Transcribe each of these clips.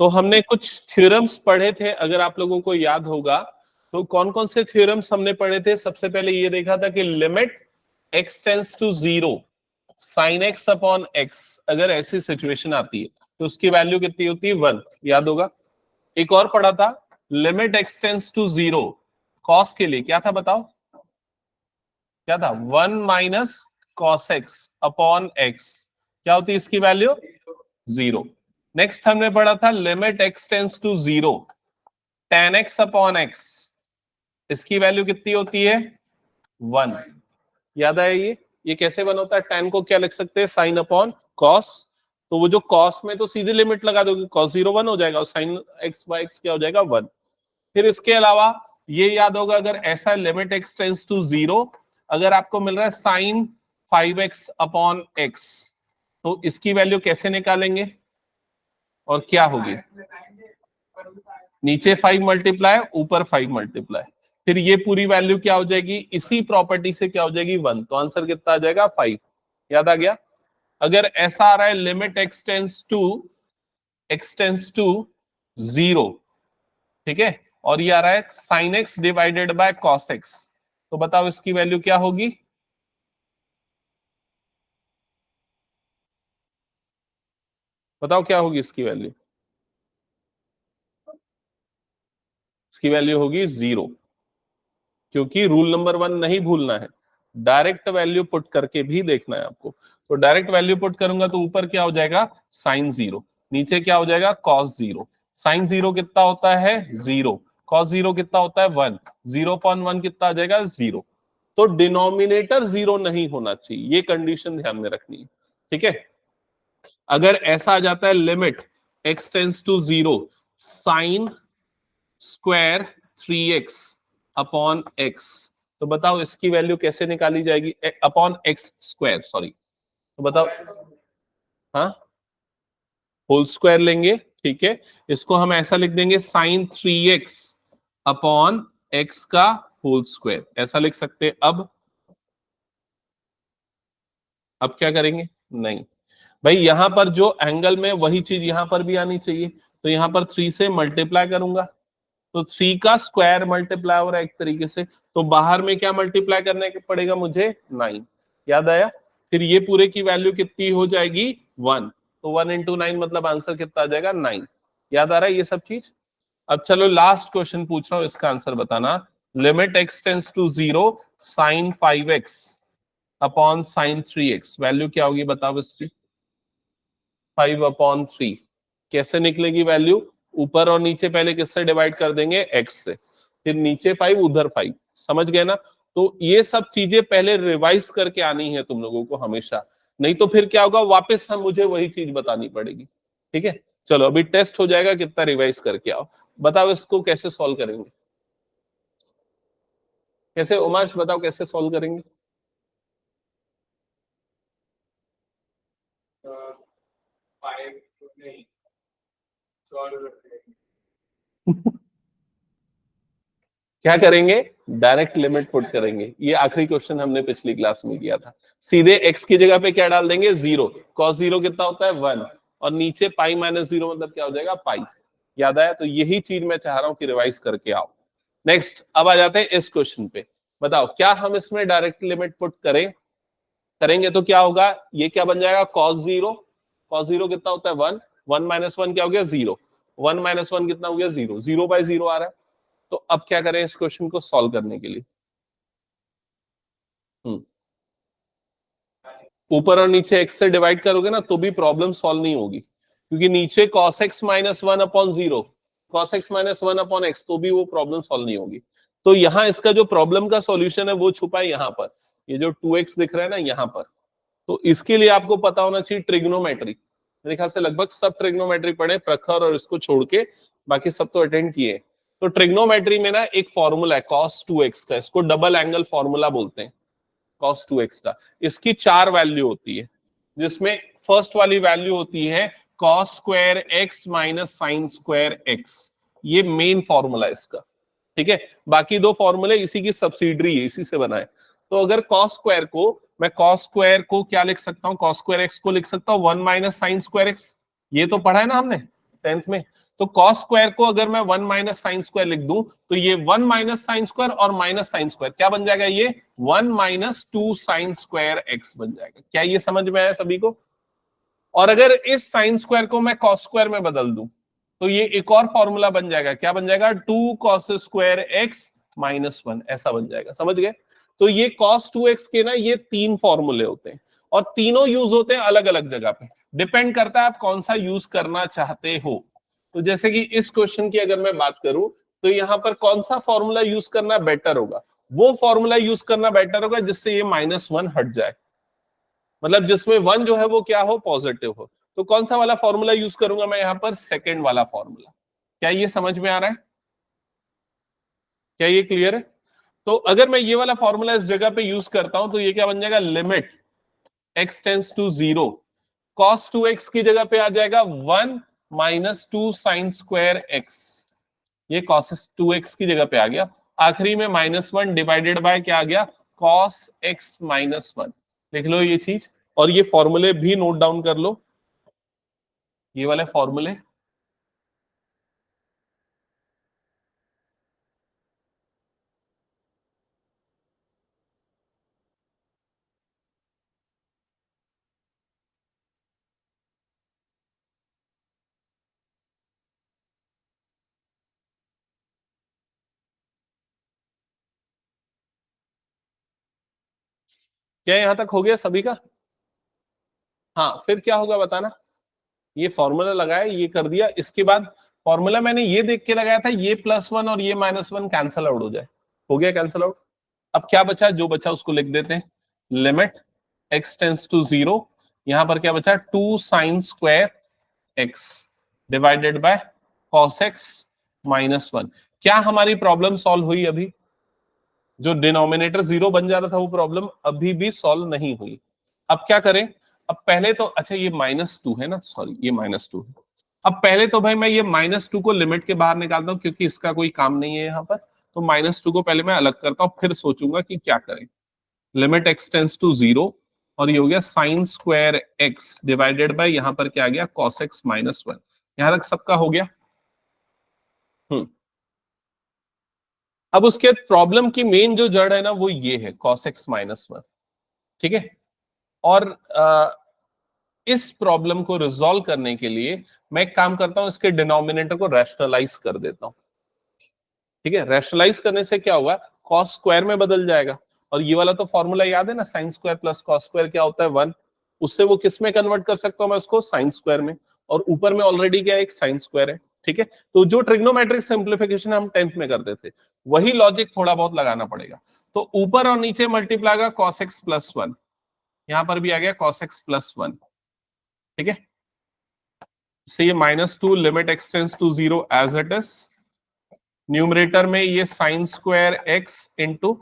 तो हमने कुछ थ्योरम्स पढ़े थे, अगर आप लोगों को याद होगा तो कौन कौन से थ्योरम्स हमने पढ़े थे। सबसे पहले ये देखा था कि limit x tends to 0 sin x upon x, अगर ऐसी सिचुएशन आती है तो उसकी वैल्यू कितनी होती है 1, याद होगा। एक और पढ़ा था limit x tends to 0 cos के लिए क्या था बताओ, क्या था 1 minus cos x upon x, क्या होती है इसकी वैल्यू 0। नेक्स्ट हमने पढ़ा था limit x tends to 0 tan x upon x, इसकी वैल्यू कितनी होती है 1, याद आया ये कैसे बना होता है। tan को क्या लिख सकते हैं sin अपॉन cos, तो वो जो cos में तो सीधी लिमिट लगा दोगे cos 0 1 हो जाएगा और sin x by x क्या हो जाएगा 1। फिर इसके अलावा ये याद होगा अगर ऐसा लिमिट x टेंड्स टू 0, अगर आपको मिल रहा है sin 5x अपॉन x, तो इसकी वैल्यू कैसे निकालेंगे और क्या होगी, नीचे 5 मल्टीप्लाई ऊपर 5 मल्टीप्लाई, फिर ये पूरी वैल्यू क्या हो जाएगी, इसी प्रॉपर्टी से क्या हो जाएगी 1, तो आंसर कितना आ जाएगा 5, याद आ गया। अगर ऐसा आ रहा है लिमिट x टेंड्स टू 0, ठीक है, और ये आ रहा है sin x divided bye cos x, तो बताओ इसकी वैल्यू क्या होगी, बताओ क्या होगी इसकी वैल्यू, इसकी वैल्यू होगी 0, क्योंकि रूल नंबर 1 नहीं भूलना है, डायरेक्ट वैल्यू पुट करके भी देखना है आपको। तो डायरेक्ट वैल्यू पुट करूंगा तो ऊपर क्या हो जाएगा sin 0, नीचे क्या हो जाएगा cos 0। sin 0 कितना होता है 0, cos 0 कितना होता है 1, 0.1 कितना आ जाएगा 0। तो डिनोमिनेटर 0 नहीं होना चाहिए, ये कंडीशन ध्यान में रखनी है, ठीक है। अगर ऐसा आ जाता है limit x tends to 0 sin square 3x upon x, तो बताओ इसकी वैल्यू कैसे निकाली जाएगी, अपॉन x स्क्वायर, सॉरी, तो बताओ, हाँ होल स्क्वायर लेंगे, ठीक है, इसको हम ऐसा लिख देंगे sin 3x अपॉन x का होल स्क्वायर, ऐसा लिख सकते हैं। अब क्या करेंगे, नहीं भाई यहां पर जो एंगल में वही चीज यहां पर भी आनी चाहिए, तो यहां पर 3 से मल्टीप्लाई करूंगा, तो 3 का स्क्वायर मल्टीप्लाई हो रहा है एक तरीके से, तो बाहर में क्या मल्टीप्लाई करने के पड़ेगा मुझे 9, याद आया। फिर ये पूरे की वैल्यू कितनी हो जाएगी 1, तो 1 इंटू 9 मतलब आंसर कितना आ जाएगा 9, याद आ रहा है ये सब चीज। अब चलो लास्ट क्वेश्चन पूछ रहा हूं, इसका आंसर बताना। Limit x tends to 0 sin 5x upon sin 3x, value क्या होगी बताओ इसकी, 5 अपॉन 3, कैसे निकलेगी वैल्यू, ऊपर और नीचे पहले किससे डिवाइड कर देंगे x से, फिर नीचे 5 उधर 5, समझ गए ना। तो ये सब चीजें पहले रिवाइज करके आनी है तुम लोगों को हमेशा, नहीं तो फिर क्या होगा वापस हम मुझे वही चीज बतानी पड़ेगी, ठीक है। चलो अभी टेस्ट हो जाएगा कितना रिवाइज करके आओ, बताओ इसको कैसे सॉल्व करेंगे, कैसे उमाश बताओ कैसे सॉल्व करेंगे। क्या करेंगे, डायरेक्ट लिमिट पुट करेंगे, ये आखिरी क्वेश्चन हमने पिछली क्लास में किया था। सीधे x की जगह पे क्या डाल देंगे 0, cos 0 कितना होता है 1, और नीचे पाई माइनस 0 मतलब क्या हो जाएगा पाई, याद आया। तो यही चीज मैं चाह रहा हूं कि रिवाइज करके आओ। नेक्स्ट अब आ जाते हैं इस क्वेश्चन पे, बताओ क्या हम इसमें डायरेक्ट लिमिट पुट करेंगे तो क्या होगा, ये क्या बन जाएगा cos 0, cos 0 कितना होता है 1, 1 माइनस 1 क्या हो गया 0, 1 माइनस 1 कितना हो गया 0, 0 बाय 0 आ रहा है। तो अब क्या करें इस क्वेश्चन को सॉल्व करने के लिए, ऊपर और नीचे x से डिवाइड करोगे ना तो भी प्रॉब्लम सॉल्व नहीं होगी, क्योंकि नीचे cos x minus 1 upon 0, cos x minus 1 upon x, तो भी वो प्रॉब्लम सॉल्व नहीं होगी। तो यहाँ इसका जो प्रॉब्लम का सॉल्यूशन है वो छुपा है यहाँ पर, ये जो 2x दिख रहा है ना यहाँ पर। तो इसके लिए आपको पता होना चाहिए ट्रिग्नोमेट्री, मेरे ख्याल से लगभग सब ट्रिग्नोमेट्री पढ़े प्रखर और इसको छोड़ के, बाकी सब तो अटेंड किए। तो ट्रिग्नोमेट्री में ना एक फॉर्मूला है cos 2x का, इसको डबल एंगल फॉर्मूला बोलते हैं cos 2x का। इसकी 4 वैल्यू होती है, जिसमें फर्स्ट वाली वैल्यू होती है cos square x minus sign square x, ये मेन फॉर्मूला है इसका, ठीक है। बाकी दो फॉर्मूले इसी की सब्सिडरी है, इसी से बना है। तो अगर cos स्क्वायर को मैं cos स्क्वायर को क्या लिख सकता हूँ, cos स्क्वायर x को लिख सकता हूँ 1 माइनस साइन स्क्वायर x, ये तो पढ़ा है ना हमने 10th में। तो कॉस स्क्वायर को अगर मैं 1 माइनस साइन स्क्वायर लिख दूं तो ये 1 माइनस साइन स्क्वायर और माइनस साइन स्क्वायर क्या बन जाएगा, ये 1 माइनस 2 साइन स्क्वायर एक्स बन जाएगा। क्या ये समझ में आया सभी को? और अगर इस साइन स्क्वायर को मैं कॉस स्क्वायर में बदल दूं तो ये एक और फॉर्मूला बन जाएगा, क्या बन जाएगा, 2 कॉस स्क्वायर एक्स माइनस 1, ऐसा बन जाएगा। समझ गए? तो ये cos 2x के ना ये 3 फॉर्मूले होते हैं और तीनों यूज होते हैं अलग अलग जगह पे, डिपेंड करता है आप कौन सा यूज करना चाहते हो। तो जैसे कि इस क्वेश्चन की अगर मैं बात करूं तो यहां पर कौन सा फॉर्मूला यूज करना बेटर होगा, वो फॉर्मूला यूज करना बेटर होगा जिससे ये -1 हट जाए, मतलब जिसमें 1 जो है वो क्या हो, पॉजिटिव हो। तो कौन सा वाला फॉर्मूला यूज करूंगा मैं, यहां पर सेकेंड वाला फॉर्मूला। क्या ये समझ में आ रहा है? क्या ये क्लियर है? तो अगर मैं ये वाला फॉर्मूला इस जगह पे यूज करता हूं तो ये क्या बन जाएगा, limit x tends to 0 cos 2x की जगह पे आ जाएगा 1 माइनस 2 साइन स्क्वायर x, ये cos 2x की जगह पे आ गया। आखिरी में -1 डिवाइडेड बाय क्या आ गया, cos x माइनस 1। लिख लो ये चीज और ये फॉर्मूले भी नोट डाउन कर लो, ये वाले फॉर्मूले। क्या यहां तक हो गया सभी का? हाँ, फिर क्या होगा बताना। ये फॉर्मूला लगाया, ये कर दिया, इसके बाद फॉर्मूला मैंने ये देख के लगाया था ये +1 और ये -1 कैंसल आउट हो जाए, हो गया कैंसल आउट। अब क्या बचा, जो बचा उसको लिख देते हैं, लिमिट x टेंस टू 0, यहां पर क्या बचा, 2 sine square x divided bye cos x -1। क्या हमारी प्रॉब्लम सॉल्व हुई? अभी जो डिनोमिनेटर 0 बन जा रहा था वो प्रॉब्लम अभी भी सॉल्व नहीं हुई। अब क्या करें, अब पहले तो अच्छा ये -2 है ना, सॉरी ये -2 है। अब पहले तो भाई मैं ये -2 को लिमिट के बाहर निकालता हूं क्योंकि इसका कोई काम नहीं है यहाँ पर, तो -2 को पहले मैं अलग करता हूं, फिर सोचूंगा कि क्या करें। लिमिट x टेंस टू 0 और ये हो गया sign square x divided bye यहाँ पर क्या आ गया, cos x -1। यहां तक सबका हो गया। हम्म अब उसके प्रॉब्लम की मेन जो जड़ है ना वो ये है cos x -1, ठीक है। और इस प्रॉब्लम को रिजॉल्व करने के लिए मैं एक काम करता हूं, इसके डिनोमिनेटर को रैशनलाइज कर देता हूं, ठीक है। रैशनलाइज करने से क्या हुआ, cos स्क्वायर में बदल जाएगा, और ये वाला तो फॉर्मूला याद है ना, sine square plus cos square क्या होता है, 1। उससे वो किस में कन्वर्ट कर सकता हूं मैं उसको, साइन स्क्वायर में, और ऊपर में ऑलरेडी क्या है, एक साइन स्क्वायर है, ठीक है। तो जो ट्रिग्नोमेट्रिक सिंप्लीफिकेशन हम 10th में करते थे वही लॉजिक थोड़ा बहुत लगाना पड़ेगा। तो ऊपर और नीचे मल्टीप्लाई का cos x प्लस 1, यहां पर भी आ गया cos x प्लस 1, ठीक है। से ये -2 limit x tends to 0 as it is, numerator में ये sine square x into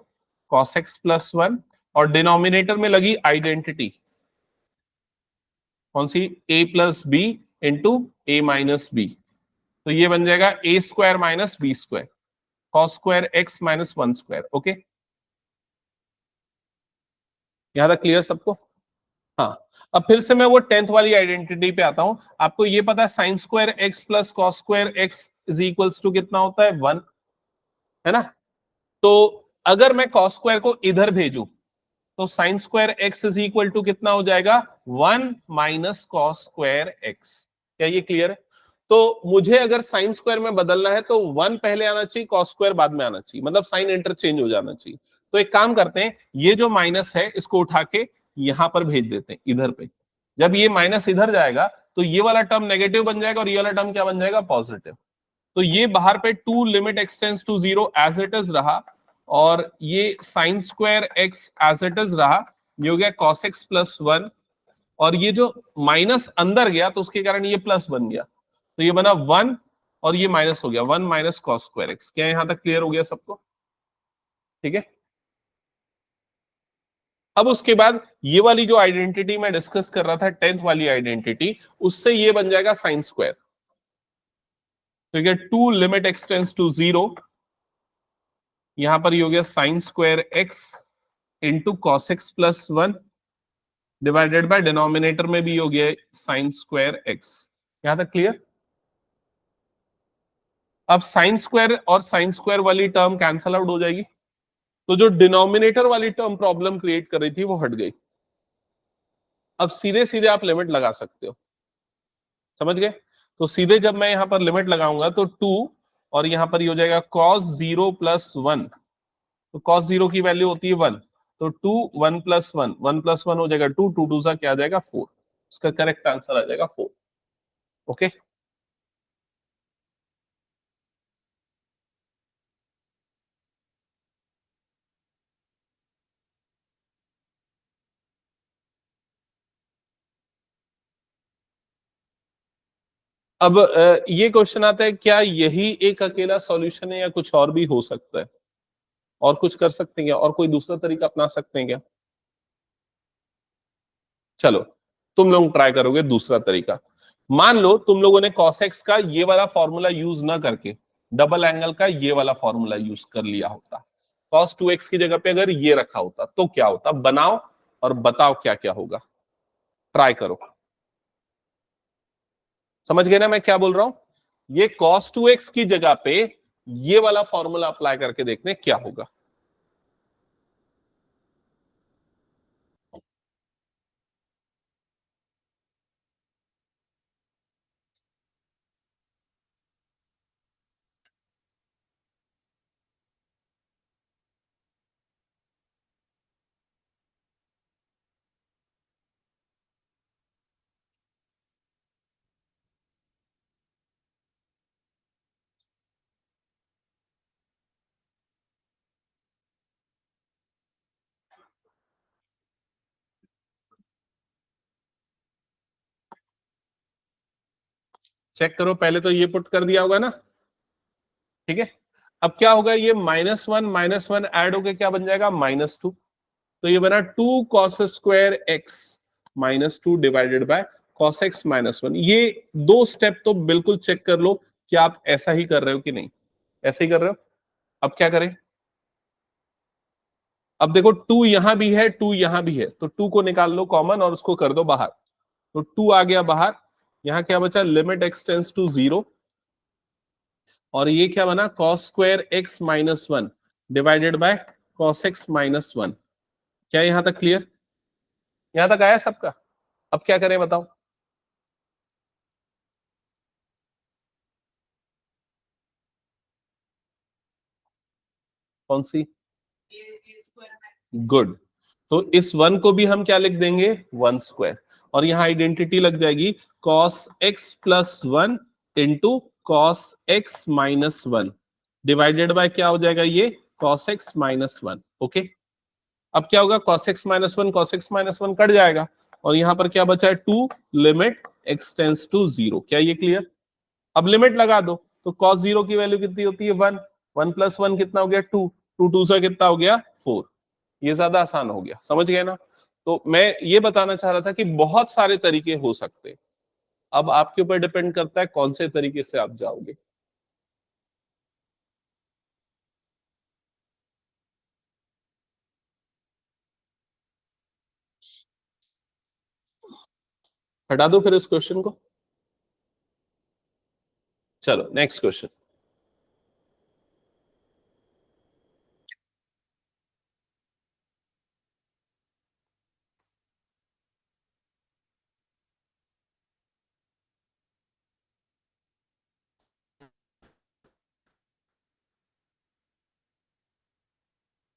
cos x plus 1, और डिनोमिनेटर में लगी आइडेंटिटी कौन सी, a plus b into a minus b, तो ये बन जाएगा a square minus b square, cos square x minus 1 square. Okay, यहां तक क्लियर सबको? हाँ, अब फिर से मैं वो 10th वाली आइडेंटिटी पे आता हूं। आपको ये पता है sine square x plus cos square x is equals to कितना होता है, 1, है ना। तो अगर मैं कॉस स्क्वायर को इधर भेजूं तो sine square x is equal to कितना हो जाएगा, 1 माइनस कॉस स्क्वायर एक्स। क्या ये क्लियर है? तो मुझे अगर साइन स्क्वायर में बदलना है तो 1 पहले आना चाहिए, कॉस स्क्वायर बाद में आना चाहिए, मतलब साइन इंटरचेंज हो जाना चाहिए। तो एक काम करते हैं, ये जो माइनस है इसको उठा के यहां पर भेज देते हैं इधर पे। जब ये माइनस इधर जाएगा तो ये वाला टर्म नेगेटिव बन जाएगा और ये वाला टर्म क्या बन जाएगा, पॉजिटिव। तो ये बाहर पे 2 limit x tends to 0 as it is रहा, और ये sine square x as it is रहा, ये हो गया cos x प्लस 1, और ये जो माइनस अंदर गया तो उसके कारण ये प्लस बन गया, तो ये बना 1 और ये माइनस हो गया, 1 माइनस कॉस स्क्वायर एक्स। क्या यहां तक क्लियर हो गया सबको? ठीक है। अब उसके बाद ये वाली जो आइडेंटिटी मैं डिस्कस कर रहा था 10th वाली आइडेंटिटी, उससे ये बन जाएगा साइन स्क्वायर। तो ये 2 लिमिट x टेंस टू 0, यहां पर ये हो गया sign square x into cos x plus 1 divided by denominator में भी हो गया साइन स्क्वायर एक्स। यहां तक क्लियर? अब साइन स्क्वायर और साइन स्क्वायर वाली टर्म कैंसल आउट हो जाएगी, तो जो डिनोमिनेटर वाली टर्म प्रॉब्लम क्रिएट कर रही थी वो हट गई। अब सीधे सीधे आप लिमिट लगा सकते हो, समझ गए? तो सीधे जब मैं यहां पर लिमिट लगाऊंगा तो 2 और यहां पर ये हो जाएगा cos 0 प्लस 1, तो cos 0 की वैल्यू होती है 1, तो 2 1 प्लस 1, 1 प्लस 1 हो जाएगा 2, 2 2 सा क्या आ जाएगा 4, इसका करेक्ट आंसर आ जाएगा 4। ओके, अब ये क्वेश्चन आता है क्या यही एक अकेला सॉल्यूशन है या कुछ और भी हो सकता है, और कुछ कर सकते हैं क्या, और कोई दूसरा तरीका अपना सकते हैं क्या? चलो तुम लोग ट्राई करोगे दूसरा तरीका। मान लो तुम लोगों ने cos x का ये वाला फॉर्मूला यूज ना करके डबल एंगल का ये वाला फॉर्मूला यूज कर लिया होता, cos 2x की जगह पे अगर ये रखा होता तो क्या होता? बनाओ और बताओ क्या क्या होगा, ट्राई करो। समझ गए ना मैं क्या बोल रहा हूं? ये cos 2x की जगह पे ये वाला फॉर्मूला अप्लाई करके देखने क्या होगा। चेक करो, पहले तो ये पुट कर दिया होगा ना, ठीक है। अब क्या होगा, ये माइनस वन ऐड होके क्या बन जाएगा? -2, तो ये बना 2 cos square x -2 divided by cos x -1। ये दो स्टेप तो बिल्कुल चेक कर लो कि आप ऐसा ही कर रहे हो कि नहीं, ऐसे ही कर रहे हो। अब क्या करें? अब देखो 2 यहां भी है, 2 यहां भी है, तो 2 को निकाल लो कॉमन और उसको कर दो बाहर, तो 2 आ गया बाहर। यहां क्या बचा? लिमिट x टेंस टू 0, और ये क्या बना? cos square x -1 divided by cos x -1। क्या यहां तक क्लियर? यहां तक आया सबका? अब क्या करें बताओ? कौन सी? गुड। तो इस वन को भी हम क्या लिख देंगे? 1 स्क्वायर, और यहां आइडेंटिटी लग जाएगी cos x plus 1 into cos x minus 1 divided by क्या हो जाएगा? ये cos x माइनस 1। ओके, अब क्या होगा? cos x minus 1 cos x minus 1 cut जाएगा, और यहां पर क्या बचा है? 2 लिमिट x टेंस टू 0। क्या ये क्लियर? अब लिमिट लगा दो, तो cos 0 की वैल्यू कितनी होती है? 1, 1 प्लस 1 कितना हो गया? 2, 2 2 से कितना हो गया? 4। ये ज्यादा आसान हो गया, समझ गए ना? तो मैं ये बताना चाह रहा था कि बहुत सारे तरीके हो सकते हैं, अब आपके ऊपर डिपेंड करता है कौन से तरीके से आप जाओगे। हटा दो फिर इस क्वेश्चन को। चलो नेक्स्ट क्वेश्चन।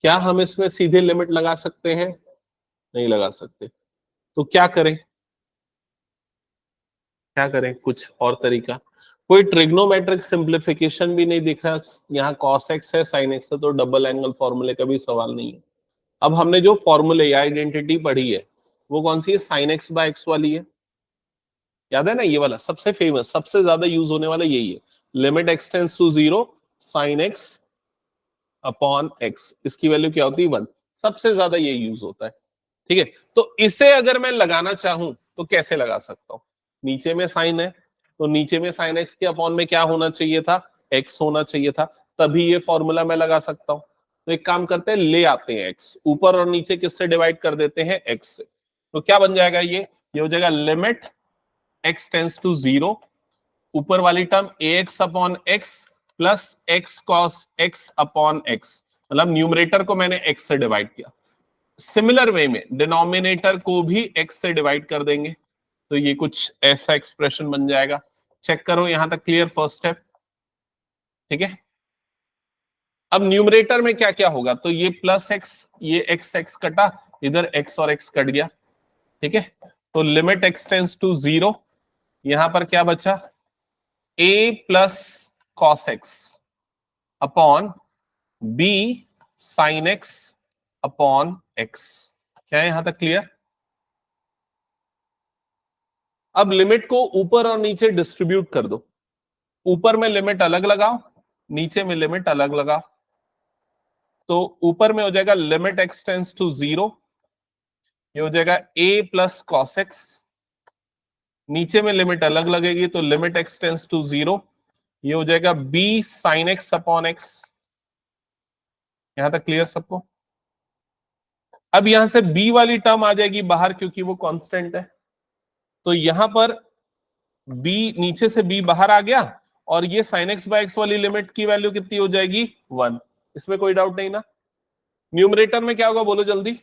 क्या हम इसमें सीधे लिमिट लगा सकते हैं? नहीं लगा सकते, तो क्या करें? क्या करें? कुछ और तरीका? कोई ट्रिग्नोमेट्रिक सिंप्लीफिकेशन भी नहीं दिख रहा। यहाँ cos x है, sin x है, तो डबल एंगल फॉर्मूले का भी सवाल नहीं है। अब हमने जो फॉर्मूले या आइडेंटिटी पढ़ी है वो कौन सी है? sin x बाय x वाली है, याद है ना? ये वाला सबसे फेमस, सबसे ज्यादा यूज होने वाला यही है। Limit x tends to 0 sin x upon x, इसकी वैल्यू क्या होती है? 1। सबसे ज्यादा ये यूज होता है, ठीक है। तो इसे अगर मैं लगाना चाहूं तो कैसे लगा सकता हूं? नीचे में साइन है, तो नीचे में साइन एक्स के अपॉन में क्या होना चाहिए था? एक्स होना चाहिए था, तभी ये फॉर्मूला मैं लगा सकता हूं। तो एक काम करते हैं, ले आते हैं एक्स ऊपर और नीचे किससे डिवाइड कर देते हैं? एक्स से। तो क्या बन जाएगा? ये हो जाएगा लिमिट एक्स टेंस टू 0, ऊपर वाली term a x upon x plus x cos x upon x, मतलब न्यूमरेटर को मैंने एक्स से डिवाइड किया। सिमिलर वे में डिनोमिनेटर को भी एक्स से डिवाइड कर देंगे, तो ये कुछ ऐसा एक्सप्रेशन बन जाएगा। चेक करो यहां तक क्लियर, फर्स्ट स्टेप, ठीक है। अब न्यूमरेटर में क्या क्या होगा, तो ये प्लस एक्स, ये एक्स एक्स कटा, इधर एक्स और एक्स कट गया, ठीक है। तो limit x tends to zero, यहां पर क्या बचा, a plus cos x upon b sine x upon x. क्या है यहां तक क्लियर? अब लिमिट को ऊपर और नीचे डिस्ट्रीब्यूट कर दो, ऊपर में लिमिट अलग लगाओ, नीचे में लिमिट अलग लगाओ। तो ऊपर में हो जाएगा limit x tends to zero, ये हो जाएगा a प्लस कॉस एक्स, नीचे में लिमिट अलग लगेगी तो limit x tends to zero, ये हो जाएगा b sine x upon x. यहां तक क्लियर सबको? अब यहां से b वाली टर्म आ जाएगी बाहर क्योंकि वो कांस्टेंट है, तो यहां पर b, नीचे से b बाहर आ गया, और ये साइन एक्स बाय एक्स वाली लिमिट की वैल्यू कितनी हो जाएगी, 1। इसमें कोई डाउट नहीं ना? न्यूमरेटर में क्या होगा बोलो जल्दी,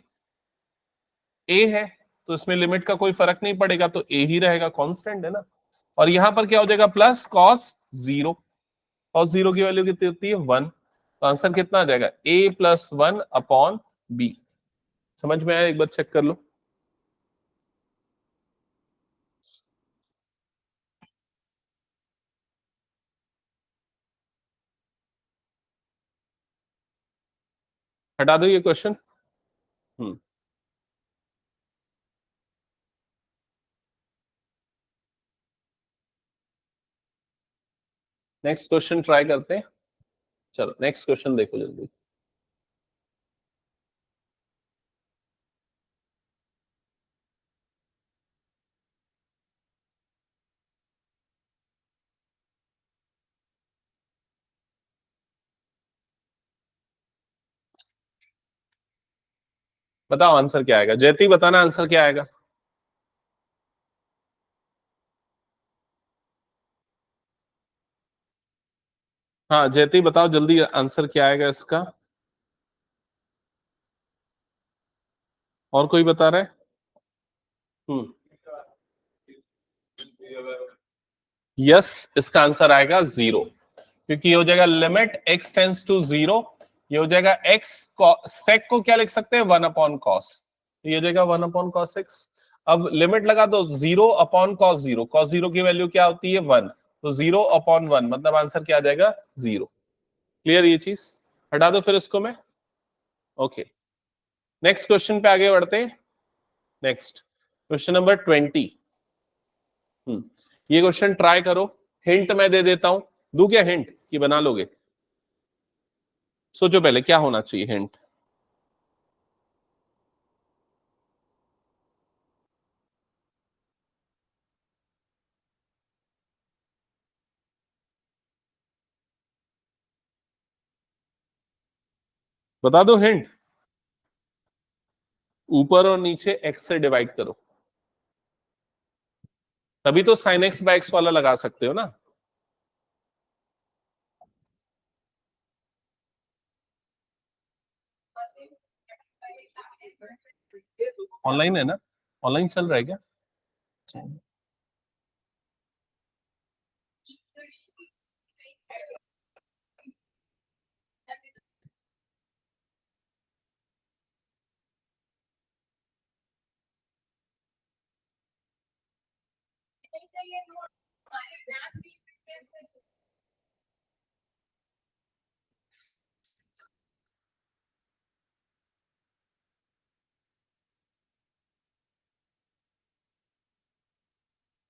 a है, तो इसमें लिमिट का कोई फर्क नहीं पड़ेगा, तो a ही रहेगा, कांस्टेंट है ना। और यहां पर क्या हो जाएगा, plus cos zero, cos zero की वैल्यू कितनी होती है, 1। तो आंसर कितना आ जाएगा, a प्लस 1 अपॉन बी। समझ में आया? एक बार चेक कर लो। हटा दो ये क्वेश्चन। हम्म, नेक्स्ट क्वेश्चन ट्राई करते हैं। चलो नेक्स्ट क्वेश्चन देखो जल्दी। बताओ आंसर क्या आएगा, जयती बताना आंसर क्या आएगा। हाँ जयती बताओ जल्दी आंसर क्या आएगा इसका। और कोई बता रहा है? हम्म, यस, इसका आंसर आएगा जीरो, क्योंकि ये हो जाएगा limit x tends to zero, ये हो जाएगा एक्स, सेक को क्या लिख सकते हैं, 1 अपॉन कॉस, ये हो जाएगा 1 अपॉन कॉस एक्स। अब लिमिट लगा दो, 0 upon cos zero, cos zero की वैल्यू क्या होती है, 1, तो 0 अपॉन 1 मतलब आंसर क्या आ जाएगा, 0। क्लियर ये चीज? हटा दो फिर इसको मैं। ओके, नेक्स्ट क्वेश्चन पे आगे बढ़ते हैं। Next question number 20। ये क्वेश्चन ट्राई करो, हिंट मैं दे देता हूं, दू क्या हिंट कि बना लोगे? सोचो पहले क्या होना चाहिए हिंट। बता दो हिंट। ऊपर और नीचे एक्स से डिवाइड करो, तभी तो साइन एक्स बाय एक्स वाला लगा सकते हो ना। ऑनलाइन है ना? ऑनलाइन चल रहा है क्या?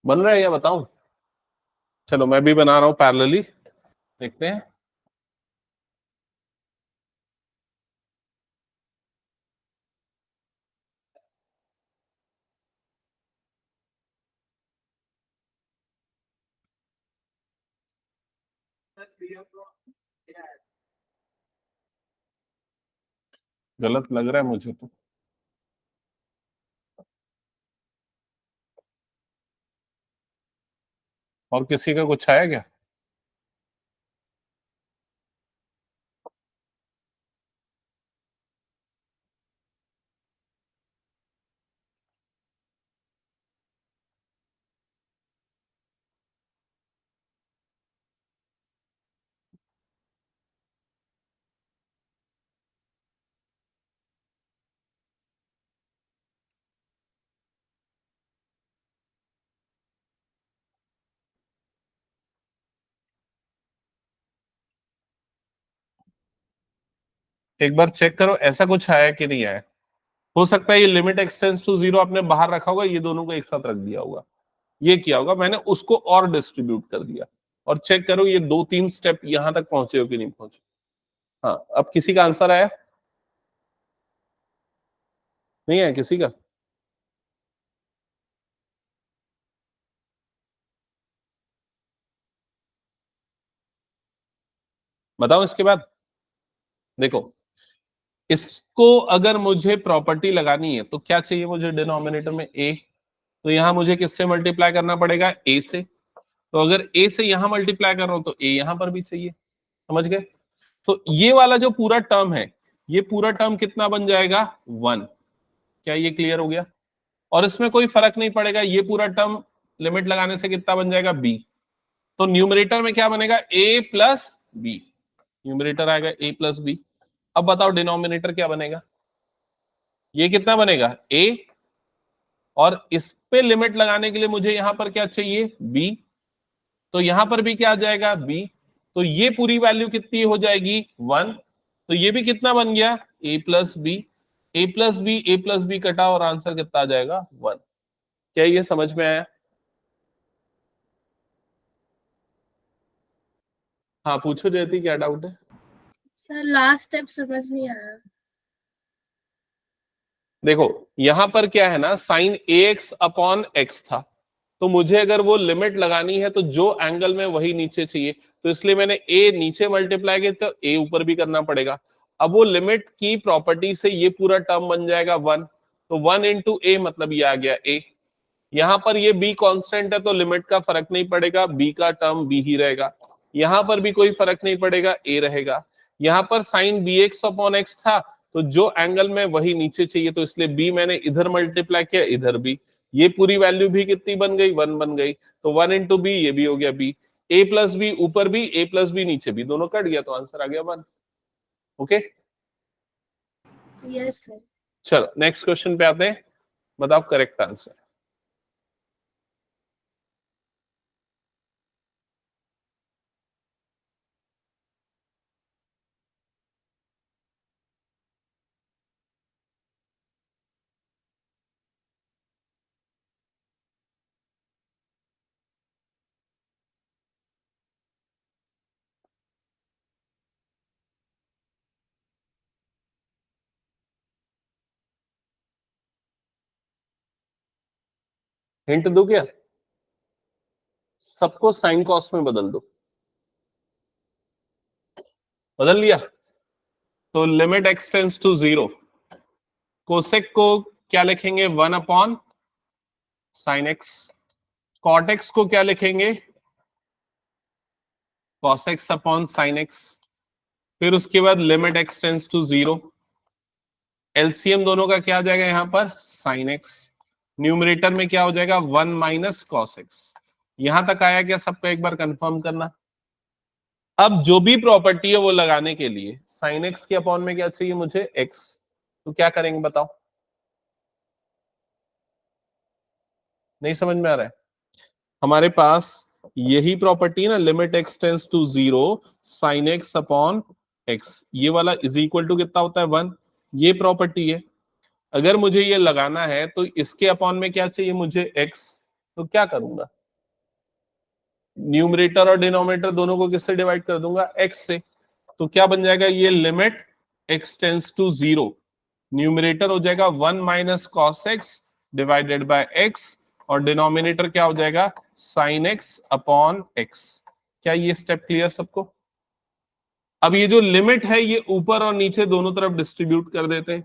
बन रहा है या बताऊं? चलो मैं भी बना रहा हूं पैरेलली, देखते हैं। गलत लग रहा है मुझे तो। और किसी का कुछ आया क्या? एक बार चेक करो ऐसा कुछ आया कि नहीं आया। हो सकता है ये लिमिट एक्सटेंस टू जीरो आपने बाहर रखा होगा, ये दोनों को एक साथ रख दिया होगा, ये किया होगा मैंने, उसको और डिस्ट्रीब्यूट कर दिया। और चेक करो ये 2-3 स्टेप यहां तक पहुंचे हो कि नहीं पहुंचे। हाँ, अब किसी का आंसर आया? नहीं आया किसी का? बताओ इसके बाद। देखो, इसको अगर मुझे प्रॉपर्टी लगानी है तो क्या चाहिए मुझे, डिनोमिनेटर में ए, तो यहां मुझे किससे मल्टीप्लाई करना पड़ेगा, ए से। तो अगर ए से यहां मल्टीप्लाई कर रहा हूं तो ए यहां पर भी चाहिए। समझ गए? तो ये वाला जो पूरा टर्म है, ये पूरा टर्म कितना बन जाएगा, 1। क्या ये क्लियर हो गया? और इसमें कोई फर्क नहीं पड़ेगा, ये पूरा टर्म लिमिट लगाने से कितना बन जाएगा, बी। तो न्यूमरेटर में क्या बनेगा, ए प्लस बी। न्यूमरेटर आएगा ए प्लस बी। अब बताओ डिनोमिनेटर क्या बनेगा, ये कितना बनेगा, ए, और इस पे लिमिट लगाने के लिए मुझे यहां पर क्या चाहिए, बी। तो यहां पर भी क्या आ जाएगा, बी। तो ये पूरी वैल्यू कितनी हो जाएगी, 1। तो ये भी कितना बन गया, ए प्लस बी। ए प्लस बी, ए प्लस बी कटा और आंसर कितना आ जाएगा, 1। क्या ये समझ में आया? हाँ पूछो जयती, क्या डाउट है? सर लास्ट स्टेप समझ नहीं आया। देखो, यहां पर क्या है ना, साइन ए एक्स अपॉन एक्स था, तो मुझे अगर वो लिमिट लगानी है तो जो एंगल में वही नीचे चाहिए, तो इसलिए मैंने ए नीचे मल्टीप्लाई किया, तो ए ऊपर भी करना पड़ेगा। अब वो लिमिट की प्रॉपर्टी से ये पूरा टर्म बन जाएगा 1, तो 1 × a मतलब ये आ गया a। यहां पर ये b कांस्टेंट है तो लिमिट का फर्क नहीं पड़ेगा, b का टर्म b ही रहेगा। यहां पर भी कोई फर्क नहीं पड़ेगा, a रहेगा। यहां पर sine b x upon x था, तो जो एंगल में वही नीचे चाहिए, तो इसलिए b मैंने इधर मल्टीप्लाई किया, इधर भी। ये पूरी वैल्यू भी कितनी बन गई, 1 बन गई। तो 1 × b, ये भी हो गया b। a प्लस बी ऊपर भी, a प्लस बी नीचे भी, दोनों कट गया तो आंसर आ गया 1। Okay, yes sir. चलो नेक्स्ट क्वेश्चन पे आते हैं। बताओ करेक्ट आंसर। हिंट दो क्या, सबको साइन कॉस में बदल दो। बदल लिया? तो limit x tends to zero, cosec को क्या लिखेंगे, 1/sin x। कॉट एक्स को क्या लिखेंगे, cos x/sin x। फिर उसके बाद limit x tends to zero, LCM दोनों का क्या आ जाएगा यहां पर, sin x। न्यूमरेटर में क्या हो जाएगा, 1 - cos x। यहां तक आया क्या सबका, एक बार कंफर्म करना। अब जो भी प्रॉपर्टी है वो लगाने के लिए sin x के अपॉन में क्या चाहिए मुझे, x। तो क्या करेंगे बताओ, नहीं समझ में आ रहा है? हमारे पास यही प्रॉपर्टी है ना, limit x tends to zero, sine x upon x, ये वाला इज इक्वल टू कितना होता है, 1। ये प्रॉपर्टी है। अगर मुझे ये लगाना है तो इसके अपॉन में क्या चाहिए मुझे, x। तो क्या करूंगा, न्यूमरेटर और डिनोमिनेटर दोनों को किससे डिवाइड कर दूंगा, x से। तो क्या बन जाएगा, ये limit x tends to zero, numerator हो जाएगा 1 - cos x divided by x, और डिनोमिनेटर क्या हो जाएगा, sin x अपॉन x। क्या ये स्टेप क्लियर सबको? अब ये जो लिमिट है ये ऊपर और नीचे दोनों तरफ डिस्ट्रीब्यूट कर देते हैं।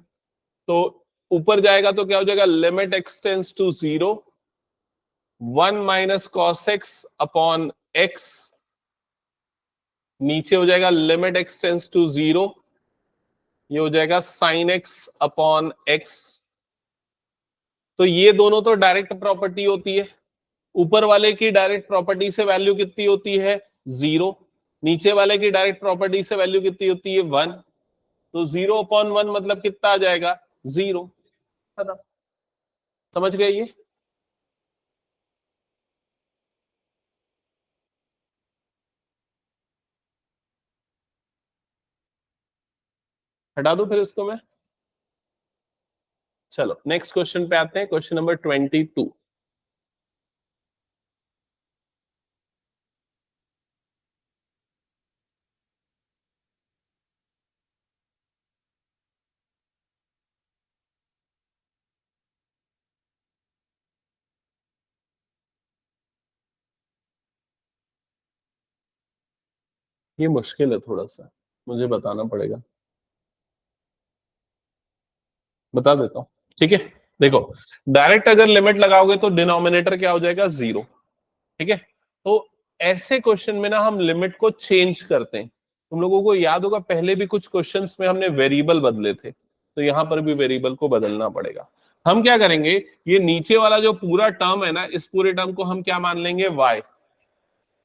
तो ऊपर जाएगा तो क्या हो जाएगा, limit x tends to zero, 1 - cos x upon x। नीचे हो जाएगा limit x tends to zero, ये हो जाएगा sin x अपॉन x। तो ये दोनों तो डायरेक्ट प्रॉपर्टी होती है। ऊपर वाले की डायरेक्ट प्रॉपर्टी से वैल्यू कितनी होती है, 0। नीचे वाले की डायरेक्ट प्रॉपर्टी से वैल्यू कितनी होती है, 1। तो 0/1 मतलब कितना आ जाएगा, 0। खत्म। समझ गए ये? हटा दूं फिर इसको मैं? चलो नेक्स्ट क्वेश्चन पे आते हैं, क्वेश्चन नंबर 22। ये मुश्किल है थोड़ा सा, मुझे बताना पड़ेगा, बता देता हूं। ठीक है, देखो, डायरेक्ट अगर लिमिट लगाओगे तो डिनोमिनेटर क्या हो जाएगा? 0। ठीक है, तो ऐसे क्वेश्चन में ना हम लिमिट को चेंज करते हैं। तुम लोगों को याद होगा पहले भी कुछ क्वेश्चंस में हमने वेरिएबल बदले थे, तो यहां पर भी वेरिएबल को बदलना पड़ेगा। हम क्या करेंगे, ये नीचे वाला जो पूरा टर्म है ना, इस पूरे टर्म को हम क्या मान लेंगे? y।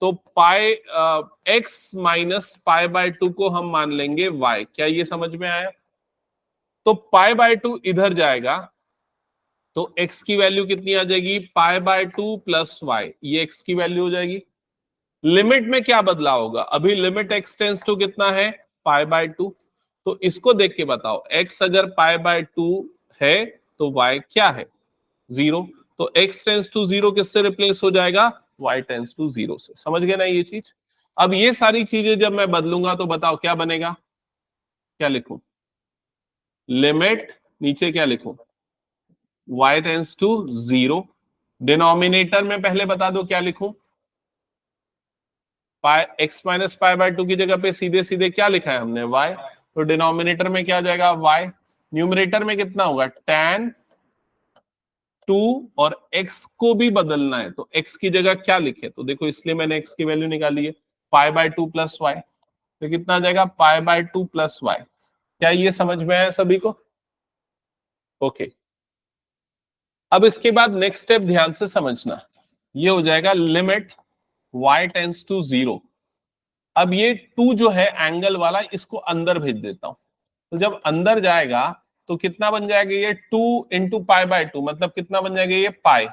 तो पाई x माइनस पाई बाय 2 को हम मान लेंगे y। क्या ये समझ में आया? तो पाई बाय 2 इधर जाएगा तो x की वैल्यू कितनी आ जाएगी? पाई बाय 2 प्लस वाई, ये x की वैल्यू हो जाएगी। लिमिट में क्या बदला होगा? अभी लिमिट x टेंस टू कितना है? पाई बाय 2। तो इसको देख के बताओ, x अगर पाई बाय 2 है तो y क्या है? 0। तो x टेंस टू 0 किससे रिप्लेस हो जाएगा? y टेंस टू 0 से। समझ गए ना ये चीज? अब ये सारी चीजें जब मैं बदलूंगा तो बताओ क्या बनेगा? क्या लिखूं? लिमिट, नीचे क्या लिखूं? y tense to 0। डिनोमिनेटर में पहले बता दो क्या लिखूं? पाई x माइनस पाई बाय 2 की जगह पे सीधे सीधे क्या लिखा है हमने? y। तो डिनोमिनेटर में क्या आ जाएगा? y। न्यूमरेटर में कितना होगा? tan 2। और x को भी बदलना है तो x की जगह क्या लिखे? तो देखो, इसलिए मैंने x की वैल्यू निकाली है, पाई बाय 2 प्लस वाई। तो कितना आ जाएगा? Pi by 2 plus y. क्या ये समझ में आया सभी को? ओके, अब इसके बाद नेक्स्ट स्टेप ध्यान से समझना, ये हो जाएगा लिमिट y टेंस टू 0। अब ये 2 जो है एंगल वाला, इसको अंदर भेज देता हूं। तो जब अंदर जाएगा तो कितना बन जाएगा? ये 2 इंटू पाई बाय 2 मतलब कितना बन जाएगा? ये पाई।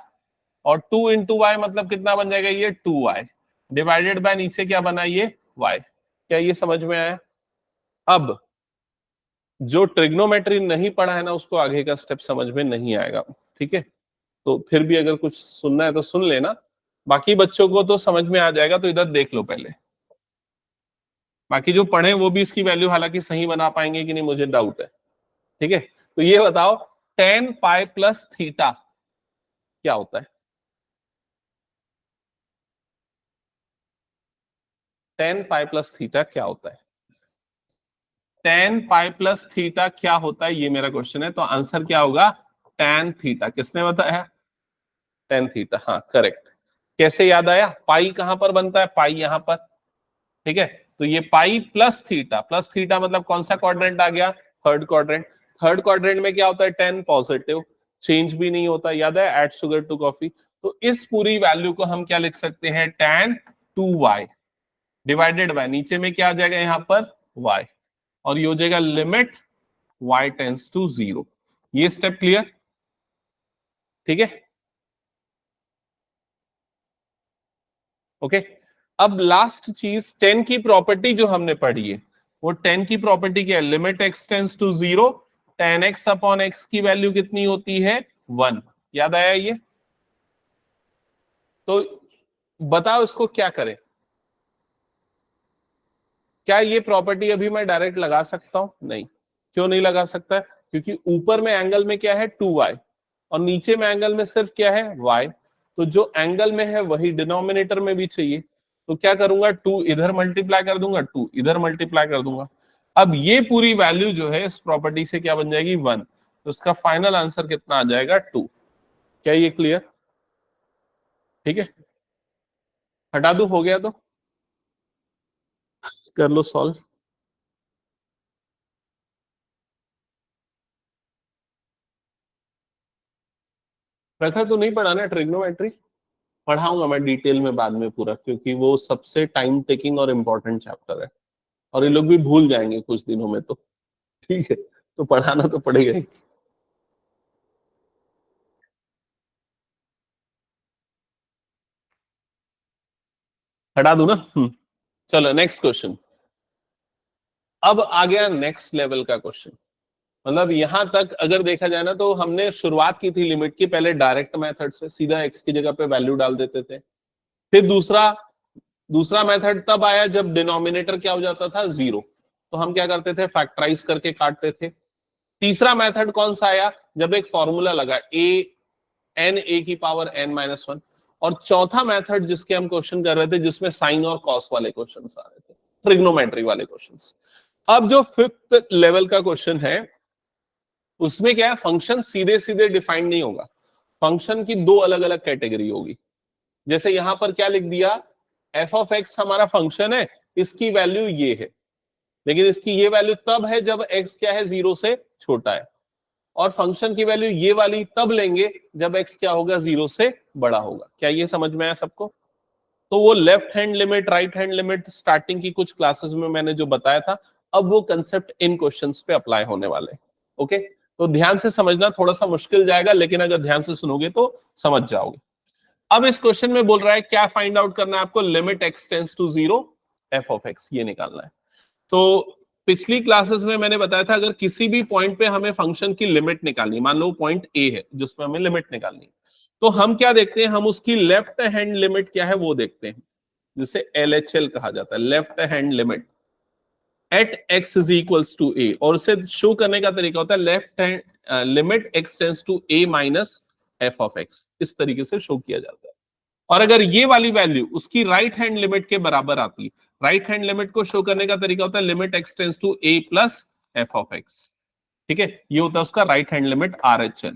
और 2 इंटू वाई मतलब कितना बन जाएगा? ये 2y। डिवाइडेड बाय नीचे क्या बना? ये y। क्या ये समझ में आया? अब जो ट्रिग्नोमेट्री नहीं पढ़ा है ना, उसको आगे का स्टेप समझ में नहीं आएगा। ठीक है, तो फिर भी अगर कुछ सुनना है तो सुन लेना, बाकी बच्चों को तो समझ में आ जाएगा। तो इधर देख लो पहले, बाकी जो पढ़े वो भी इसकी वैल्यू हालांकि सही बना पाएंगे कि नहीं मुझे डाउट है। ठीक है, तो ये बताओ, टेन पाई प्लस थीटा क्या होता है? टेन पाई प्लस थीटा क्या होता है? टेन पाई प्लस थीटा क्या होता है, ये मेरा क्वेश्चन है। तो आंसर क्या होगा? Tan theta. किसने बताया? टेन थीटा, हाँ करेक्ट। कैसे याद आया? पाई कहां पर बनता है? पाई यहां पर। ठीक है, तो ये pi plus theta, plus theta मतलब कौन सा क्वाड्रेंट आ गया? Third quadrant. थर्ड क्वाड्रेंट में क्या होता है? टेन पॉजिटिव, चेंज भी नहीं होता। याद है, ऐड शुगर टू कॉफी। तो इस पूरी वैल्यू को हम क्या लिख सकते हैं? टेन 2y डिवाइडेड बाय नीचे में क्या आ जाएगा यहां पर? y। और ये हो जाएगा लिमिट y टेंस टू 0। ये स्टेप क्लियर? ठीक है, ओके। अब लास्ट चीज, 10 की प्रॉपर्टी जो हमने पढ़ी है, वो 10 की प्रॉपर्टी क्या है? Limit x tends to 0, tan x upon x की वैल्यू कितनी होती है? 1। याद आया ये? तो बताओ इसको क्या करें? क्या ये प्रॉपर्टी अभी मैं डायरेक्ट लगा सकता हूं? नहीं। क्यों नहीं लगा सकता? क्योंकि ऊपर में एंगल में क्या है? 2y, और नीचे में एंगल में सिर्फ क्या है? y। तो जो एंगल में है वही डिनोमिनेटर में भी चाहिए। तो क्या करूंगा? 2 इधर मल्टीप्लाई कर दूंगा, 2 इधर मल्टीप्लाई कर दूंगा। अब ये पूरी वैल्यू जो है इस प्रॉपर्टी से क्या बन जाएगी? 1। तो इसका फाइनल आंसर कितना आ जाएगा? 2। क्या ये क्लियर? ठीक है, हटा दू, हो गया तो कर लो सॉल्व। प्रखर तो नहीं पढ़ाना ट्रिग्नोमेट्री, पढ़ाऊंगा मैं डिटेल में बाद में पूरा, क्योंकि वो सबसे टाइम टेकिंग और इम्पोर्टेंट चैप्टर है, और ये लोग भी भूल जाएंगे कुछ दिनों में। तो ठीक है, तो पढ़ाना तो पड़ेगा ही। हटा दूं ना? चलो नेक्स्ट क्वेश्चन। अब आ गया नेक्स्ट लेवल का क्वेश्चन। मतलब यहां तक अगर देखा जाए ना तो हमने शुरुआत की थी लिमिट की, पहले डायरेक्ट मेथड से सीधा x की जगह पे वैल्यू डाल देते थे। फिर दूसरा मेथड तब आया जब डिनोमिनेटर क्या हो जाता था, जीरो, तो हम क्या करते थे, फैक्टराइज करके काटते थे। तीसरा मेथड कौन सा आया, जब एक फॉर्मूला लगा a की पावर n-1। और चौथा मेथड जिसके हम क्वेश्चन कर रहे थे, जिसमें साइन और कॉस वाले क्वेश्चन आ रहे थे, ट्रिग्नोमेट्री वाले क्वेश्चन। अब जो फिफ्थ लेवल का क्वेश्चन है उसमें क्या है, फंक्शन सीधे सीधे डिफाइंड नहीं होगा, फंक्शन की दो अलग अलग कैटेगरी होगी। जैसे यहां पर क्या लिख दिया, एफ ऑफ एक्स हमारा फंक्शन है, इसकी वैल्यू ये है, लेकिन इसकी ये वैल्यू तब है जब एक्स क्या है, जीरो से छोटा है। और फंक्शन की वैल्यू ये वाली तब लेंगे जब एक्स क्या होगा, जीरो से बड़ा होगा। क्या ये समझ में आया सबको? तो वो left hand limit, right hand limit starting की कुछ क्लासेस में मैंने जो बताया था, अब वो कंसेप्ट इन क्वेश्चंस पे अप्लाई होने वाले। ओके, तो ध्यान से समझना, थोड़ा सा मुश्किल जाएगा लेकिन अगर ध्यान से सुनोगे तो समझ जाओगे। अब इस क्वेश्चन में बोल रहा है क्या फाइंड आउट करना है आपको, limit x tends to zero f of x, ये निकालना है। तो पिछली क्लासेस में मैंने बताया था अगर किसी भी पॉइंट पे हमें फंक्शन की लिमिट निकालनी, मान लो पॉइंट ए है जिसमें हमें लिमिट निकालनी है, तो हम क्या देखते हैं, हम उसकी लेफ्ट हैंड लिमिट क्या है वो देखते हैं, जिसे LHL कहा जाता है, left hand limit at x is equals to a. और उसे शो करने का तरीका होता है left hand limit x tends to a minus f of x, इस तरीके से शो किया जाता है। और अगर ये वाली वैल्यू उसकी राइट हैंड लिमिट के बराबर आती है, राइट हैंड लिमिट को शो करने का तरीका होता है limit x tends to a plus f of x. ठीक है, ये होता है उसका राइट हैंड लिमिट RHL।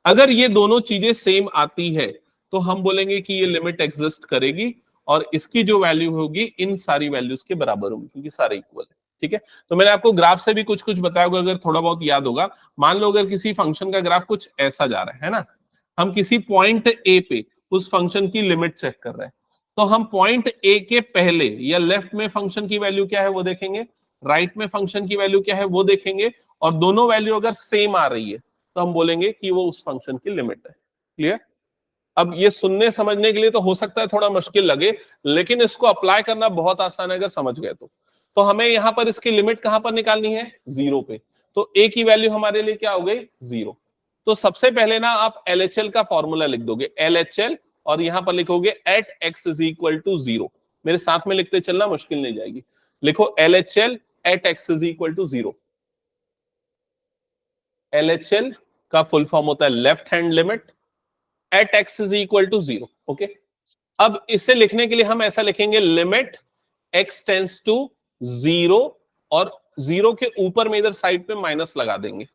अगर ये दोनों चीजें सेम आती है तो हम बोलेंगे कि ये लिमिट एग्जिस्ट करेगी और इसकी जो वैल्यू होगी इन सारी वैल्यूज के बराबर होगी, क्योंकि सारे इक्वल है। ठीक है, तो मैंने आपको ग्राफ से भी कुछ कुछ बताया होगा, अगर थोड़ा बहुत याद होगा। मान लो अगर किसी फंक्शन का ग्राफ कुछ ऐसा जा रहा है ना, हम किसी पॉइंट ए पे उस फंक्शन की लिमिट चेक कर रहे हैं, तो हम पॉइंट ए के पहले या लेफ्ट में फंक्शन की वैल्यू क्या है वो देखेंगे, राइट में फंक्शन की वैल्यू क्या है वो देखेंगे, और दोनों वैल्यू अगर सेम आ रही है तो हम बोलेंगे कि वो उस फंक्शन की लिमिट है। क्लियर? अब ये सुनने समझने के लिए तो हो सकता है थोड़ा मुश्किल लगे, लेकिन इसको अप्लाई करना बहुत आसान है अगर समझ गए तो हमें यहां पर इसकी लिमिट कहां पर निकालनी है, जीरो पे। तो ए की वैल्यू हमारे लिए क्या हो गई, जीरो। तो सबसे पहले ना आप LHL का फॉर्मूला लिख दोगे, LHL, और यहां पर लिखोगे at x is equal to zero. मेरे साथ में लिखते चलना, मुश्किल नहीं जाएगी। लिखो LHL at x is equal to zero. LHL का फुल फॉर्म होता है left hand limit at x is equal to zero. Okay, अब इसे लिखने के लिए हम ऐसा लिखेंगे, limit x tends to zero, और जीरो के ऊपर में इधर साइड पे माइनस लगा देंगे,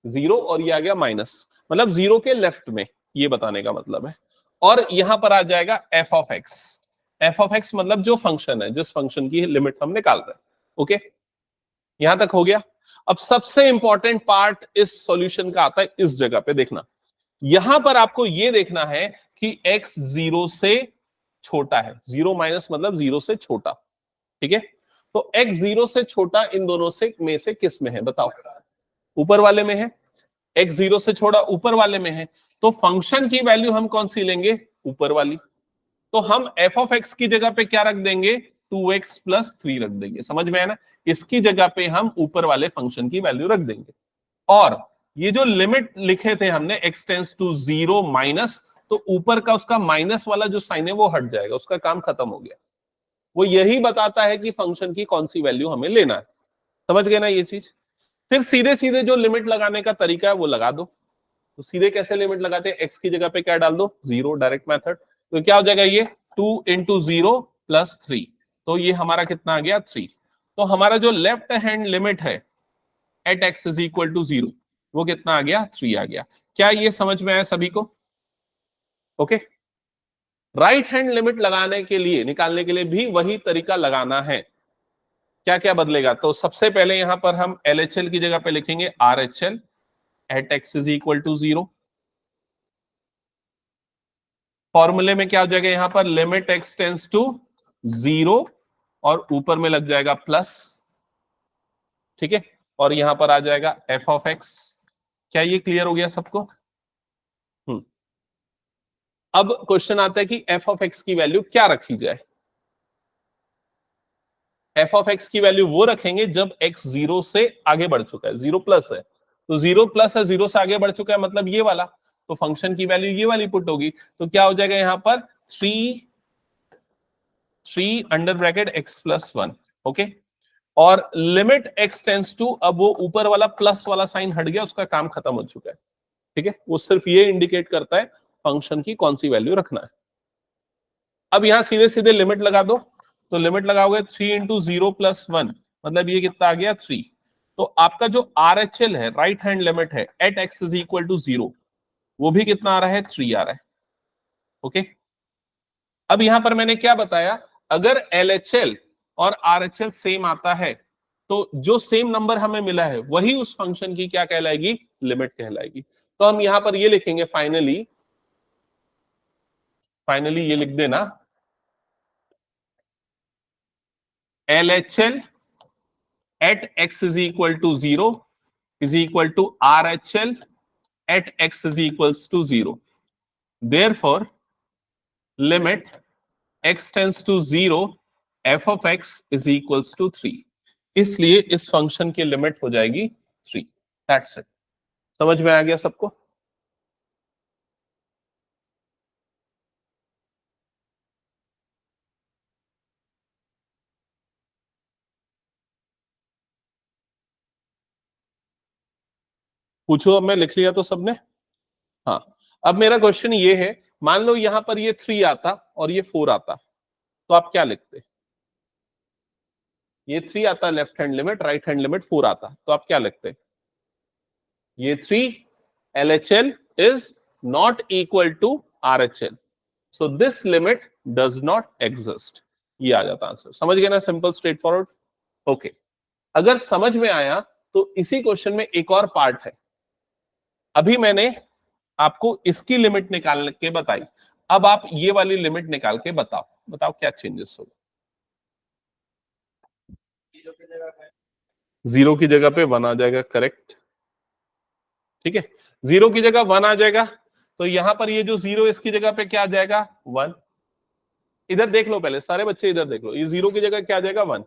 जीरो और ये आ गया माइनस, मतलब जीरो के लेफ्ट में, ये बताने का मतलब है। और यहां पर आ जाएगा F of x. F of x मतलब जो फंक्शन है, जिस फंक्शन की लिमिट हम निकाल रहे हैं। ओके, यहां तक हो गया। अब सबसे इंपॉर्टेंट पार्ट इस सॉल्यूशन का आता है इस जगह पे, देखना। यहां पर आपको यह देखना है कि x जीरो से छोटा है, जीरो माइनस मतलब जीरो से छोटा। ठीक है, तो x जीरो से छोटा इन दोनों से किस में है बताओ, ऊपर वाले में है। x जीरो से छोटा ऊपर वाले में है, तो फंक्शन की वैल्यू हम कौन सी लेंगे, ऊपर वाली। तो हम f ऑफ x की जगह पे क्या रख देंगे, 2x प्लस 3 रख देंगे। समझ में है ना, इसकी जगह पे हम ऊपर वाले फंक्शन की वैल्यू रख देंगे। और ये जो लिमिट लिखे थे हमने x tends to zero minus, तो ऊपर का उसका माइनस वाला जो साइन है वो हट जाएगा, उसका काम खत्म हो गया। वो यही बताता है कि फंक्शन की कौन सी वैल्यू हमें लेना है। समझ गए ना ये चीज? फिर सीधे सीधे जो लिमिट लगाने का तरीका है वो लगा दो। तो सीधे कैसे लिमिट लगाते हैं, x की जगह पे क्या डाल दो, जीरो, डायरेक्ट मेथड। तो क्या हो जाएगा ये 2 इंटू जीरो प्लस 3, तो ये हमारा कितना आ गया, 3। तो हमारा जो लेफ्ट हैंड लिमिट है at x is equal to zero, वो कितना आ गया, 3 आ गया। क्या ये समझ में आया सभी को? ओके, राइट हैंड लिमिट लगाने के लिए, निकालने के लिए भी वही तरीका लगाना है। क्या क्या बदलेगा, तो सबसे पहले यहां पर हम LHL की जगह पे लिखेंगे RHL at x is equal to zero. फॉर्मूले में क्या हो जाएगा, यहां पर limit x tends to zero, और ऊपर में लग जाएगा प्लस। ठीक है, और यहां पर आ जाएगा एफ ऑफ एक्स। क्या ये क्लियर हो गया सबको? अब क्वेश्चन आता है कि एफ ऑफ एक्स की वैल्यू क्या रखी जाए। एफ ऑफ एक्स की वैल्यू वो रखेंगे जब एक्स जीरो से आगे बढ़ चुका है, जीरो प्लस है, तो जीरो प्लस है, जीरो से आगे बढ़ चुका है मतलब ये वाला, तो फंक्शन की वैल्यू ये वाली पुट होगी, तो क्या हो जाएगा यहाँ पर three under bracket x plus one. Okay, और लिमिट एक्स टेंस टू, अब वो ऊपर वाला प्लस वाला साइन हट गया, उसका काम खत्म हो चुका है। ठीक है, वो सिर्फ ये इंडिकेट करता है फंक्शन की कौन सी वैल्यू रखना है। अब यहां सीधे सीधे लिमिट लगा दो, तो लिमिट लगाओगे 3 × 0 + 1, मतलब ये कितना आ गया 3। तो आपका जो आर एच एल है, राइट हैंड लिमिट है at x is equal to 0, वो भी कितना आ रहा है 3 आ रहा है। ओके, अब यहां पर मैंने क्या बताया, अगर एल एच एल और आर एच एल सेम आता है तो जो सेम नंबर हमें मिला है वही उस फंक्शन की क्या कहलाएगी, लिमिट कहलाएगी। तो हम यहां पर ये लिखेंगे फाइनली, ये लिख देना L H L at x is equal to 0 is equal to R H L at x is equals to 0। Therefore limit x tends to 0 f of x is equals to 3। इसलिए इस function की लिमिट हो जाएगी 3। That's it. समझ में आ गया सबको? पूछो, अब मैं लिख लिया तो सबने? हाँ, अब मेरा क्वेश्चन ये है, मान लो यहां पर ये 3 आता और ये 4 आता, तो आप क्या लिखते? ये 3 आता left hand limit, right hand limit 4 आता, तो आप क्या लिखते? ये 3 LHL is not equal to RHL, so this limit does not exist। ये आ जाता आंसर। समझ गए ना? Simple straight forward. ओके, अगर समझ में आया तो इसी क्वेश्चन में एक और पार्ट है। अभी मैंने आपको इसकी लिमिट निकाल के बताई, अब आप ये वाली लिमिट निकाल के बताओ, बताओ क्या चेंजेस होगा। जीरो की जगह पे 1 आ जाएगा, करेक्ट। ठीक है, जीरो की जगह 1 आ जाएगा, तो यहां पर ये जो जीरो इसकी जगह पे क्या आ जाएगा 1। इधर देख लो, पहले सारे बच्चे इधर देख लो, ये जीरो की जगह क्या आ जाएगा 1,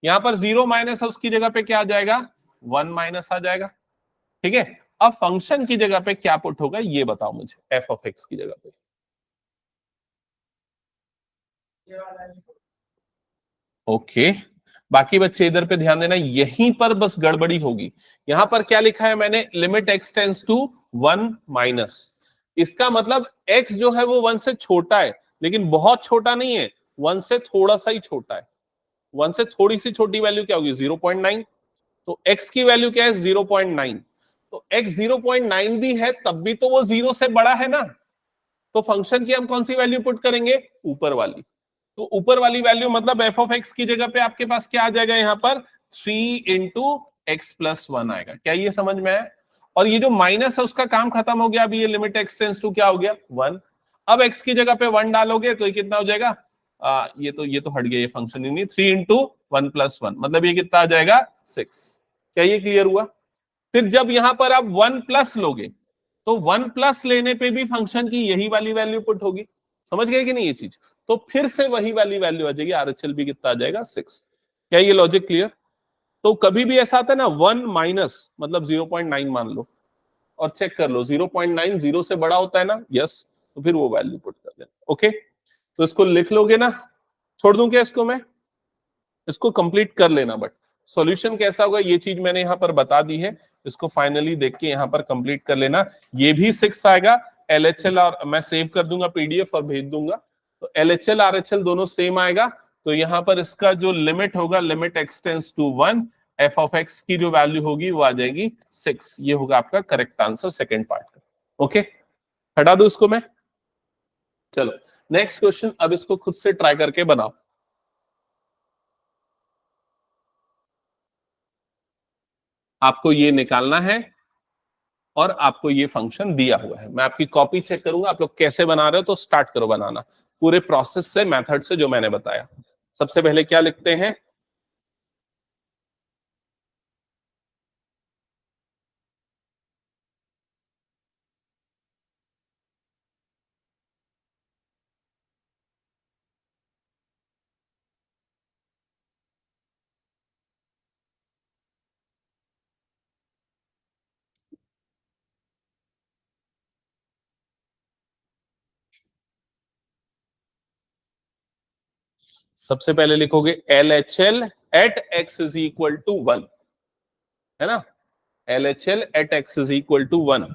यहां पर जीरो माइनस है उसकी जगह पे क्या आ जाएगा 1 माइनस आ जाएगा। ठीक है, अब फंक्शन की जगह पे क्या पुट होगा ये बताओ मुझे, एफ ऑफ एक्स की जगह पे। ओके, बाकी बच्चे इधर पे ध्यान देना, यहीं पर बस गड़बड़ी होगी। यहां पर क्या लिखा है मैंने, limit x tends to 1 minus, इसका मतलब एक्स जो है वो 1 से छोटा है, लेकिन बहुत छोटा नहीं है, 1 से थोड़ा सा ही छोटा है। 1 से थोड़ी सी छोटी वैल्यू क्या होगी 0.9, तो x की वैल्यू क्या है 0.9, तो x 0.9 भी है तब भी तो वो जीरो से बड़ा है ना, तो फंक्शन की हम कौन सी वैल्यू पुट करेंगे, ऊपर वाली। तो ऊपर वाली वैल्यू मतलब एफ ऑफ एक्स की जगह पे आपके पास क्या आ जाएगा यहाँ पर 3 × x + 1 आएगा। क्या ये समझ में आया? और ये जो माइनस है उसका काम खत्म हो गया, अभी ये लिमिट एक्स टेंस टू क्या हो गया 1। अब x की जगह पे 1 डालोगे तो ये कितना हो जाएगा, ये तो हट गया, ये फंक्शन ही नहीं, 3 × 1 + 1 मतलब ये कितना आ जाएगा 6। क्या ये क्लियर हुआ? फिर जब यहां पर आप 1 प्लस लोगे तो 1 प्लस लेने पे भी फंक्शन की यही वाली वैल्यू पुट होगी। समझ गए कि नहीं ये चीज? तो फिर से वही वाली वैल्यू आ जाएगी, आरएचएल भी कितना आ जाएगा 6। क्या ये लॉजिक क्लियर? तो कभी भी ऐसा आता है ना 1 माइनस मतलब 0.9 मान लो और चेक कर लो 0.9 जीरो से बड़ा होता है ना, यस, तो फिर वो वैल्यू पुट कर देना। ओके, तो इसको लिख लोगे ना, छोड़ दूं क्या इसको मैं, इसको कंप्लीट कर लेना, बट सॉल्यूशन कैसा होगा ये चीज मैंने यहां पर बता दी है, इसको फाइनली देख के यहां पर कंप्लीट कर लेना। ये भी 6 आएगा, एलएचएल और मैं सेव कर दूंगा पीडीएफ और भेज दूंगा, तो एलएचएल आरएचएल दोनों सेम आएगा। तो यहां पर इसका जो लिमिट होगा, limit x tends to 1, f of x की जो वैल्यू होगी वो आ जाएगी 6। ये होगा आपका करेक्ट आंसर सेकेंड पार्ट का। ओके, हटा दो इसको मैं। चलो नेक्स्ट क्वेश्चन, अब इसको खुद से ट्राई करके बनाओ। आपको ये निकालना है और आपको ये फंक्शन दिया हुआ है, मैं आपकी कॉपी चेक करूंगा आप लोग कैसे बना रहे हो, तो स्टार्ट करो बनाना पूरे प्रोसेस से, मेथड से जो मैंने बताया। सबसे पहले क्या लिखते हैं, सबसे पहले लिखोगे LHL at x is equal to 1, है ना, LHL at x is equal to 1।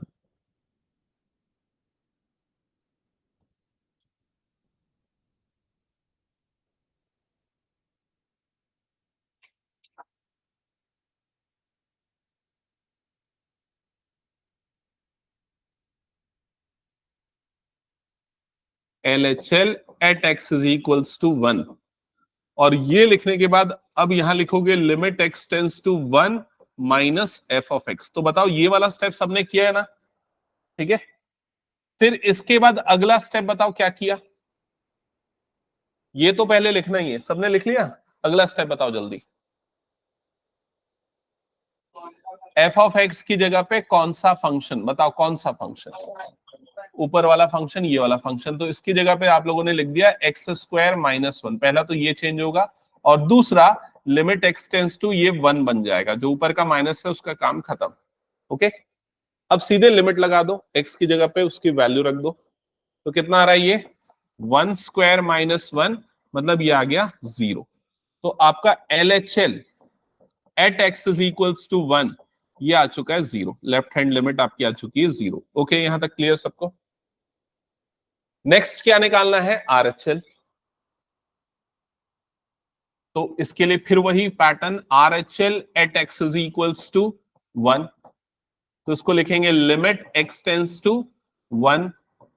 LHL at x is equals to 1, और ये लिखने के बाद अब यहां लिखोगे limit x tends to 1 minus f of x। तो बताओ ये वाला स्टेप सबने किया है ना, ठीक है। फिर इसके बाद अगला स्टेप बताओ क्या किया, ये तो पहले लिखना ही है, सबने लिख लिया, अगला स्टेप बताओ जल्दी। f ऑफ x की जगह पे कौन सा फंक्शन, बताओ कौन सा फंक्शन, ऊपर वाला फंक्शन, ये वाला फंक्शन। तो इसकी जगह पे आप लोगों ने लिख दिया एक्स स्क्वायर माइनस 1। पहला तो ये चेंज होगा, और दूसरा लिमिट एक्स टेंस टू ये 1 बन जाएगा, जो ऊपर का माइनस है उसका काम खत्म। ओके, अब सीधे लिमिट लगा दो, एक्स की जगह पे उसकी वैल्यू रख दो। तो कितना आ रहा है ये 1 स्क्वायर माइनस 1, मतलब ये आ गया 0। तो आपका LHL at x is equals to 1 ये आ चुका है 0, लेफ्ट हैंड लिमिट आपकी आ चुकी है 0। ओके, यहां तक क्लियर सबको। नेक्स्ट क्या निकालना है, RHL। तो इसके लिए फिर वही pattern, RHL at x is equals to 1। तो इसको लिखेंगे limit x tends to 1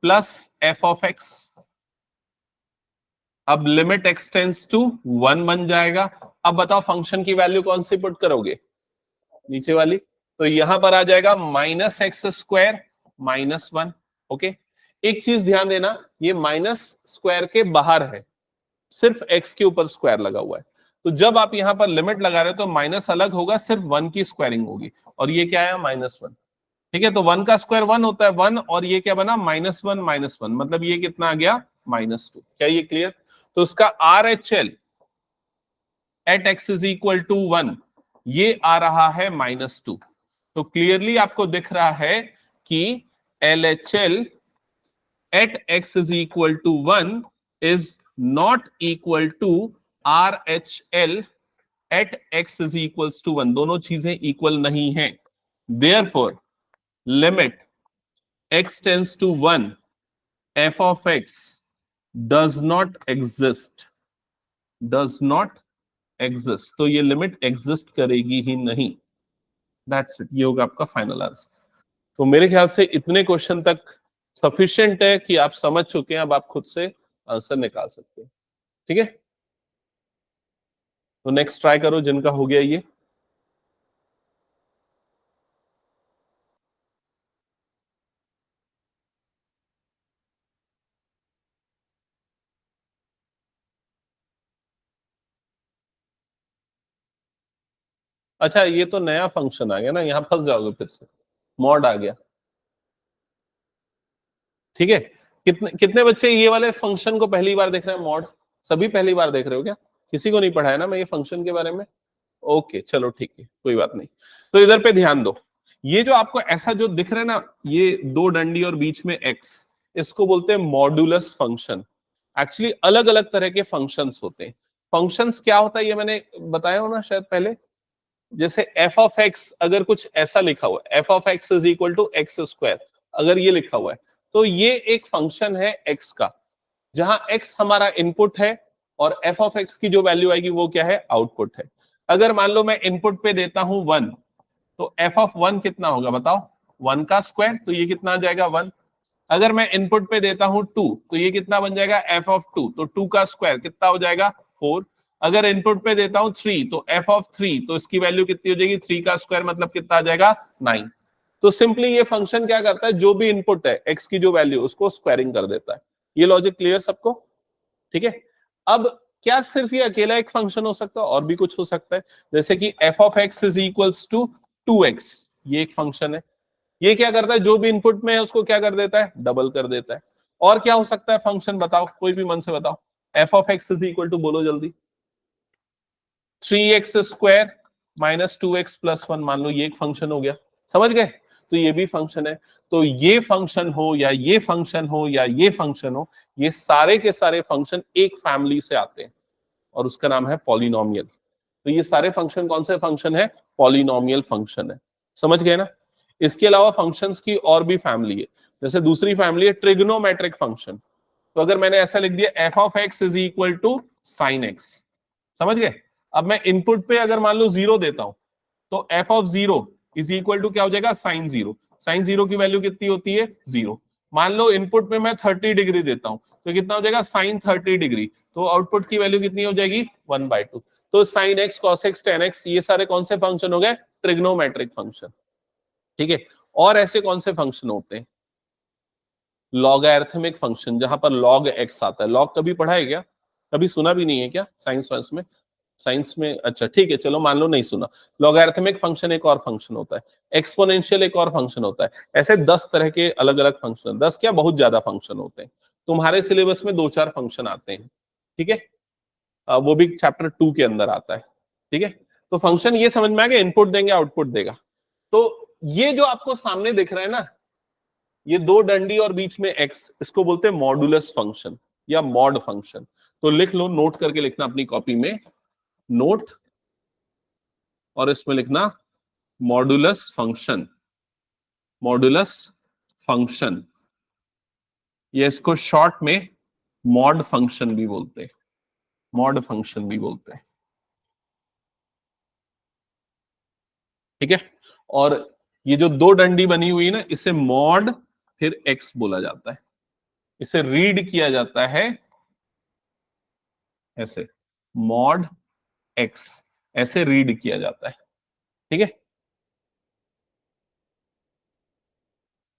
plus f of x। अब लिमिट x टेंस टू 1 बन जाएगा। अब बताओ फंक्शन की वैल्यू कौन सी पुट करोगे, नीचे वाली। तो यहां पर आ जाएगा minus x square minus 1। Okay, एक चीज ध्यान देना, ये माइनस स्क्वायर के बाहर है, सिर्फ x के ऊपर स्क्वायर लगा हुआ है। तो जब आप यहां पर लिमिट लगा रहे हो तो माइनस अलग होगा, सिर्फ 1 की स्क्वायरिंग होगी, और ये क्या है -1। ठीक है, तो 1 का स्क्वायर 1 होता है 1, और ये क्या बना -1, मतलब ये कितना आ गया -2। क्या ये क्लियर। तो उसका RHL at x is equal to 1 ये आ रहा है -2। तो क्लियरली आपको दिख रहा है कि LHL at x is equal to 1 is not equal to RHL at x is equals to 1। दोनों चीजें इक्वल नहीं है। Therefore, limit x tends to 1 f of x does not exist, does not exist। तो ये limit exist करेगी ही नहीं। That's it, ये होगा आपका फाइनल आंसर। तो मेरे ख्याल से इतने क्वेश्चन तक सफिशिएंट है कि आप समझ चुके हैं, अब आप खुद से आंसर निकाल सकते हैं। ठीक है, तो नेक्स्ट ट्राई करो जिनका हो गया ये। अच्छा, ये तो नया फंक्शन आ गया ना, यहां फंस जाओगे फिर से, मॉड आ गया। ठीक है, कितने कितने बच्चे ये वाले फंक्शन को पहली बार देख रहे हैं, मॉड सभी पहली बार देख रहे हो क्या, किसी को नहीं पढ़ाया ना मैं ये फंक्शन के बारे में। ओके चलो ठीक है, कोई बात नहीं। तो इधर पे ध्यान दो, ये जो आपको ऐसा जो दिख रहा है ना, ये दो डंडी और बीच में एक्स, इसको बोलते हैं मॉड्यूलस फंक्शन। एक्चुअली अलग अलग तरह के फंक्शंस होते हैं। फंक्शंस क्या होता है ये मैंने बताया हो ना शायद पहले। जैसे एफ ऑफ एक्स अगर कुछ ऐसा लिखा हुआ है, f of x is equal to x square, अगर ये लिखा हुआ है तो ये एक फंक्शन है एक्स का, जहां एक्स हमारा इनपुट है और एफ ऑफ एक्स की जो वैल्यू आएगी वो क्या है, आउटपुट है। अगर मान लो मैं इनपुट पे देता हूं 1, तो एफ ऑफ 1 कितना होगा बताओ, 1 का स्क्वायर, तो ये कितना आ जाएगा 1। अगर मैं इनपुट पे देता हूं 2, तो ये कितना बन जाएगा एफ ऑफ 2, तो 2 का स्क्वायर कितना हो जाएगा 4। अगर इनपुट पे देता हूं 3, तो एफ ऑफ 3, तो इसकी वैल्यू कितनी हो जाएगी, 3 का स्क्वायर मतलब कितना आ जाएगा 9। तो सिंपली ये फंक्शन क्या करता है, जो भी इनपुट है एक्स की जो वैल्यू उसको स्क्वायरिंग कर देता है। ये लॉजिक क्लियर सबको, ठीक है। अब क्या सिर्फ ये अकेला एक फंक्शन हो सकता है, और भी कुछ हो सकता है, जैसे कि f of x is equals to 2x, ये एक फंक्शन है। ये क्या करता है, जो भी इनपुट में है उसको क्या कर देता है, डबल कर देता है। और क्या हो सकता है फंक्शन, बताओ कोई भी मन से बताओ। F of x is equal to, बोलो जल्दी, 3x square minus 2x plus 1, मान लो ये एक फंक्शन हो गया, समझ गए। तो ये भी फंक्शन है। तो ये फंक्शन हो या ये फंक्शन हो या ये फंक्शन हो, ये सारे के सारे फंक्शन एक फैमिली से आते हैं। और उसका नाम है पॉलिनोमियल। तो ये सारे फंक्शन कौन से फंक्शन है? पॉलिनोमियल फंक्शन है। समझ गए ना? इसके अलावा फंक्शंस की और भी फैमिली है, जैसे दूसरी फैमिली है ट्रिग्नोमेट्रिक फंक्शन। तो अगर मैंने ऐसा लिख दिया f of x is equal to sine x, समझ गए? अब मैं इनपुट पे अगर मान लो 0 देता हूं तो f of 0 is equal to क्या हो जाएगा? साइन 0। साइन 0 की वैल्यू कितनी होती है? 0। मान लो इनपुट में मैं 30 डिग्री देता हूं तो कितना हो जाएगा? Sine 30 degree. तो आउटपुट की वैल्यू कितनी हो जाएगी? 1/2। तो sine x, cos x, tan x, ये सारे कौन से फंक्शन हो गए? Trigonometric function. ठीक है। और ऐसे कौन से फंक्शन होते हैं? लॉगरिथमिक फंक्शन, जहां पर लॉग एक्स आता है। लॉग कभी पढ़ा है क्या? कभी सुना भी नहीं है क्या साइंस में? साइंस में अच्छा ठीक है, चलो मान लो नहीं सुना। लॉगरिथमिक फंक्शन एक और फंक्शन होता है, एक्सपोनेंशियल एक और फंक्शन होता है। ऐसे 10 तरह के अलग अलग फंक्शन, 10 क्या बहुत ज्यादा फंक्शन होते हैं। तुम्हारे सिलेबस में 2-4 फंक्शन आते हैं, ठीक है? वो भी चैप्टर 2 के अंदर आता है, ठीक है? तो फंक्शन ये समझ में आ गया, इनपुट देंगे आउटपुट देगा। तो ये जो आपको सामने दिख रहा है ना, ये 2 डंडी और बीच में एक्स, इसको बोलते हैं मॉडुलस फंक्शन या मॉड फंक्शन। तो लिख लो, नोट करके लिखना अपनी कॉपी में, नोट, और इसमें लिखना मॉडुलस फंक्शन। मॉडुलस फंक्शन, ये इसको शॉर्ट में मॉड फंक्शन भी बोलते हैं, मॉड फंक्शन भी बोलते हैं, ठीक है? और ये जो 2 डंडी बनी हुई है ना, इसे मॉड फिर एक्स बोला जाता है। इसे रीड किया जाता है ऐसे, मॉड एक्स, ऐसे रीड किया जाता है, ठीक है?